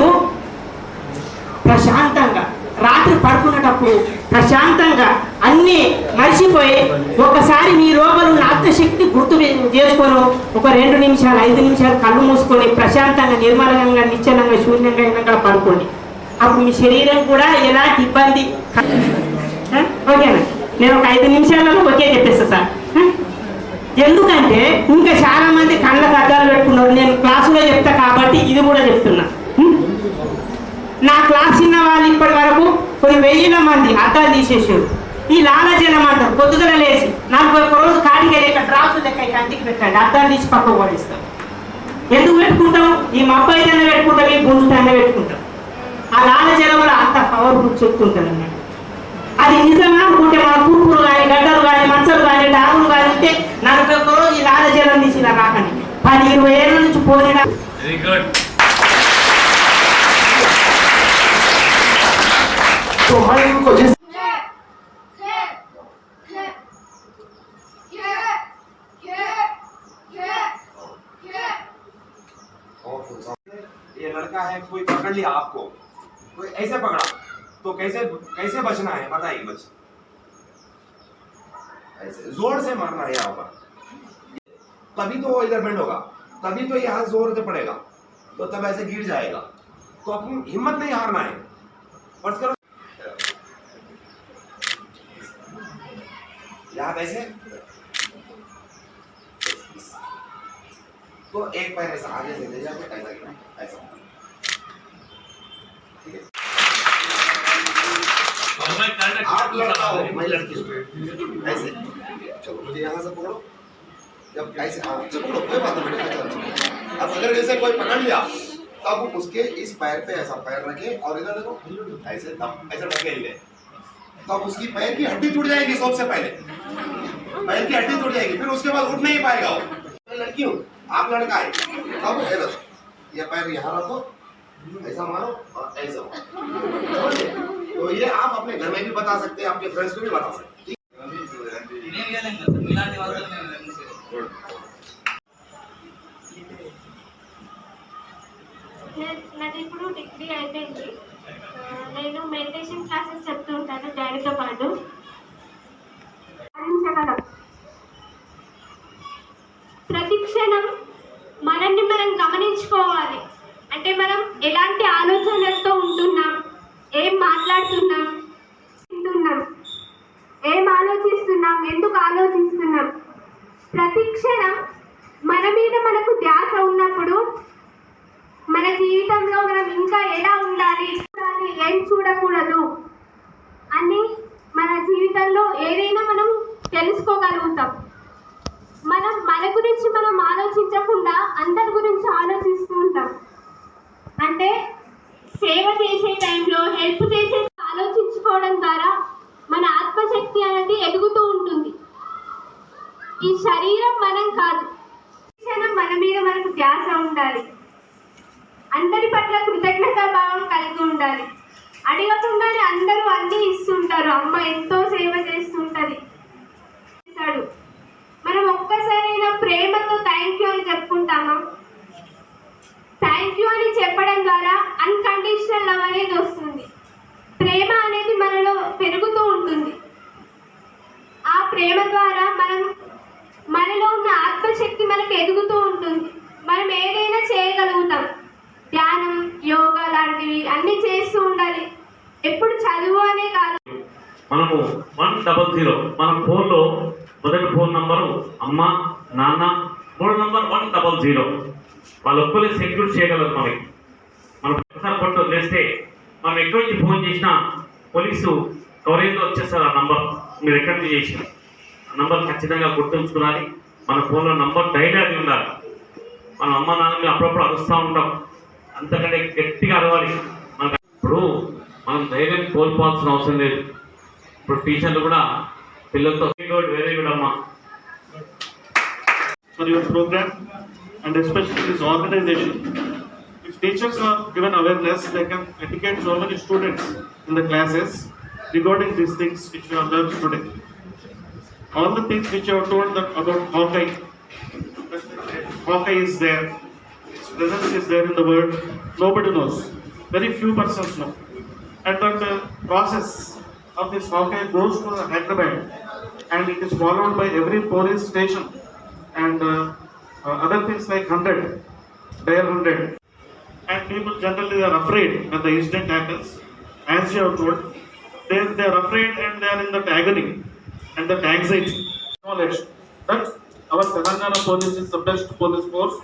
Speaker 7: ప్రశాంతంగా రాత్రి పడుకునేటప్పుడు ప్రశాంతంగా అన్నీ మర్చిపోయి ఒకసారి మీ లోపల ఉన్న ఆత్మశక్తి గుర్తు చేసుకొని ఒక 2 నిమిషాలు 5 నిమిషాలు కళ్ళు మూసుకొని ప్రశాంతంగా నిర్మలంగా నిశ్చలంగా శూన్యంగా అయినా పడుకోండి. అప్పుడు మీ శరీరం కూడా ఎలాంటి ఇబ్బంది ఓకేనా? నేను ఒక 5 నిమిషాలలో ఓకే చెప్పేస్తా సార్. ఎందుకంటే ఇంకా చాలా మంది కళ్ళకు అద్దాలు పెట్టుకున్నారు. నేను క్లాసులో చెప్తా కాబట్టి ఇది కూడా చెప్తున్నా. నా క్లాస్ ఉన్న వాళ్ళు ఇప్పటి వరకు కొన్ని 1000 మంది అద్దాలు తీసేసారు. ఈ లాలజలం అంటారు. పొద్దుగల లేచి 41 రోజు కాడికి లేక డ్రాప్స్ లెక్క కంటికి పెట్టండి, అద్దాలు తీసి పక్కకు పడేస్తాం. ఎందుకు పెట్టుకుంటాం? ఈ మబ్బాయి అయినా పెట్టుకుంటాం, ఈ గుంజు అయినా పెట్టుకుంటాం. ఆ లాలజలంలో అంత పవర్ఫుల్ చెప్తుంటారు అన్నమాట. అది నిజంగా అనుకుంటే మన కూర్పులు కానీ గడ్డలు కానీ మచ్చలు కానీ డాగులు కానీ ఉంటే 41 రోజు ఈ లాలజలం తీసి ఇలా రాకండి. 10-20 ఏళ్ళ నుంచి పోయినా
Speaker 2: వెరీ గుడ్.
Speaker 8: तो मैं उनको जिस
Speaker 9: ये लड़का है, कोई पकड़ लिया आपको, कोई ऐसे पकड़ा तो कैसे कैसे बचना है बताइए? बच ऐसे जोर से मारना है यहाँ पर, तभी तो वो इधर बेंड होगा, तभी तो ये हाथ जोर से पड़ेगा, तो तब ऐसे गिर जाएगा. तो अपनी हिम्मत नहीं हारना है. फर्ज करो यहाँ ऐसे, तो एक पैर ऐसा आगे से ले जाके ऐसा गिरा, ऐसा. ठीक है? आप लड़का हो, मैं लड़की हूँ. ऐसे चलो, मुझे यहाँ से पकड़ो. जब ऐसे आओ, चलो कोई बात नहीं. अब अगर जैसे कोई पकड़ लिया तब उसके इस पैर पे ऐसा पैर रखे और इधर देखो ऐसे, तब ऐसा ढके ही ले. तब उसकी पैर की हड्डी टूट जाएगी. सबसे पहले पैर की हड्डी टूट जाएगी, फिर उसके बाद उठ नहीं पाएगा वो. मैं लड़की हूँ, आप लड़का है. तब इधर ये पैर यहाँ रखो, ऐसा मारो और ऐसा. तो ये आप अपने घर में भी बता सकते हैं, आपके फ्रेंड्स को भी बता सकते हैं.
Speaker 10: నాది ఇప్పుడు డిగ్రీ అయిపోయింది. నేను మెడిటేషన్ క్లాసెస్ చెప్తూ ఉంటాను డాడీతో పాటు. ప్రతి క్షణం మనల్ని మనం గమనించుకోవాలి. అంటే అంటే మనం ఎలాంటి ఆలోచనలతో ఉంటున్నాం, ఏం మాట్లాడుతున్నాం, వింటున్నాం, ఏం ఆలోచిస్తున్నాం, ఎందుకు ఆలోచిస్తున్నాం. ప్రతి క్షణం మన మీద మనకు ధ్యాస ఉన్నప్పుడు మన జీవితంలో మనం ఇంకా ఎలా ఉండాలి, ఏం చూడకూడదు అని మన జీవితంలో ఏదైనా మనం తెలుసుకోగలుగుతాం. మనం మన గురించి మనం ఆలోచించకుండా అందరి గురించి ఆలోచిస్తూ ఉంటాం. అంటే సేవ చేసే టైంలో, హెల్ప్ చేసే ఆలోచించుకోవడం ద్వారా మన ఆత్మశక్తి అనేది ఎదుగుతూ ఉంటుంది. ఈ శరీరం మనం కాదు, క్షణం మన మీద మనకు ధ్యాస ఉండాలి. అందరి పట్ల కృతజ్ఞతా భావం కలిగి ఉండాలి. అడగకుండానే అందరూ అన్నీ ఇస్తుంటారు. అమ్మ ఎంతో సేవ చేస్తుంటది. మనం ఒక్కసారైనా ప్రేమతో థ్యాంక్ యూ అని చెప్పుకుంటామా? థ్యాంక్ యూ అని చెప్పడం ద్వారా అన్కండిషనల్ లవ్ అనేది వస్తుంది. ప్రేమ అనేది మనలో పెరుగుతూ ఉంటుంది. ఆ ప్రేమ ద్వారా మనలో ఉన్న ఆత్మశక్తి మనకు ఎదుగుతూ ఉంటుంది. మనం ఏదైనా చేయగలుగుతాం. ధ్యానం, యోగా లాంటివి అన్ని చేస్తూ ఉండాలి. ఎప్పుడు చదువు అనే కాదు.
Speaker 2: మనము 100 మన ఫోన్లో మొదటి ఫోన్ నంబరు అమ్మ, నాన్న, 3 నంబర్ 100. వాళ్ళు ఒక్కలే సెక్యూర్ చేయగలరు. మనం ఒకసారి ఫోటో చేస్తే మనం ఎక్కడి నుంచి ఫోన్ చేసినా పోలీసు కవరేజ్లో వచ్చేస్తారు. ఆ నంబర్ మీరు ఎక్కడి నుంచి చేసిన ఆ నంబర్ ఖచ్చితంగా గుర్తుంచుకోవాలి. మన ఫోన్లో నంబర్ డైలీ అది ఉండాలి. మన అమ్మ నాన్నని అప్పుడప్పుడు అరుస్తూ ఉంటాం, అంతకంటే గట్టిగా అరవాలి. ఇప్పుడు మనం ధైర్యం కోల్పోవాల్సిన అవసరం లేదు. ఇప్పుడు టీచర్లు కూడా పిల్లలతో వెరీ గుడ్ అమ్మా
Speaker 11: for your program and especially this organization. If teachers are given awareness, they can educate so many students in the classes regarding these things which we have learned today. All the things which you have told that about Hawkeye. Hawkeye is there, its presence is there in the world, nobody knows. Very few persons know. And that process of this Hawkeye goes to Hyderabad and it is followed by every police station and other things like 100, dial 100. And people generally are afraid when the incident happens. As you have told, they are afraid and they are in that agony and that anxiety. Knowledge that our Telangana police is the best police force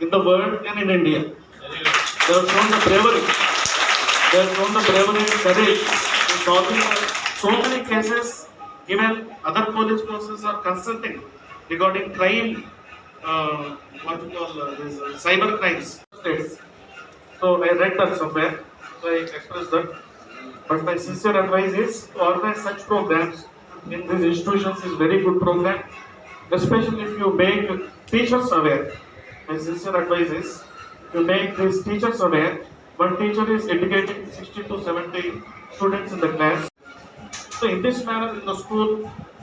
Speaker 11: in the world and in India. They have shown the bravery. They have shown the bravery and courage in solving so many cases. Even other police forces are consulting regarding crime, what you call this, cyber crimes. So I read that somewhere, so I expressed that. But my sincere advice is to organize such programs in these institutions is very good program, especially if you make teachers aware. My sincere advice is to make these teachers aware. One teacher is educating 60 to 70 students in the class. So in this manner, in the school,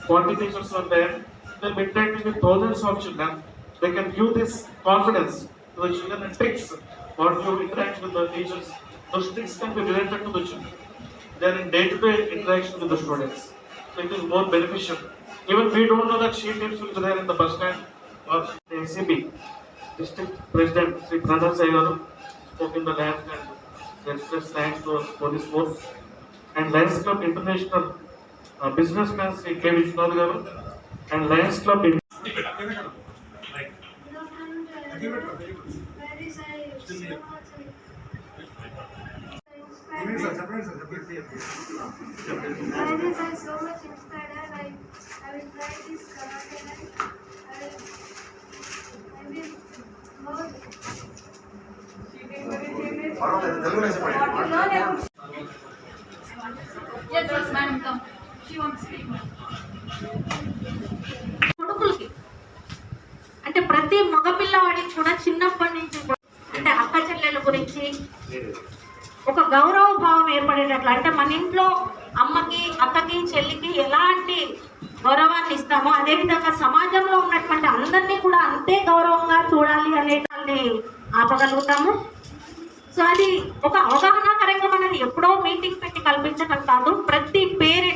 Speaker 11: 40 teachers are there. They'll be interacting with thousands of children. They can give this confidence to the children and tricks. What you interact with the teachers, those tricks can be related to the children. They are in day-to-day interaction with the students. So it is more beneficial. Even we don't know that sheet teams will be there in the bus stand or the ACB. District President Sri Pranal Saigaru spoke in the last and expressed thanks to our police force. And Lions Club International businessman Sri K. Vishnu Garu and Lions Club
Speaker 10: so much inspired and I will try this karate and I will more.
Speaker 6: Yes, madam, come. She wants to speak. కొడుకులకి అంటే ప్రతి మగపిల్లవాడికి కూడా చిన్నప్పటి నుంచి అంటే అక్క చెల్లెల గురించి ఒక గౌరవ భావం ఏర్పడేటట్లు, అంటే మన ఇంట్లో అమ్మకి, అక్కకి, చెల్లికి ఎలాంటి గౌరవాన్ని ఇస్తామో అదేవిధంగా సమాజంలో ఉన్నటువంటి అందరినీ కూడా అంతే గౌరవంగా చూడాలి అనేదాన్ని ఆపగలుగుతాము. సో అది ఒక అవగాహనకరంగా మనది ఎప్పుడో మీటింగ్ పెట్టి కల్పించడం కాదు, ప్రతి పేరెంట్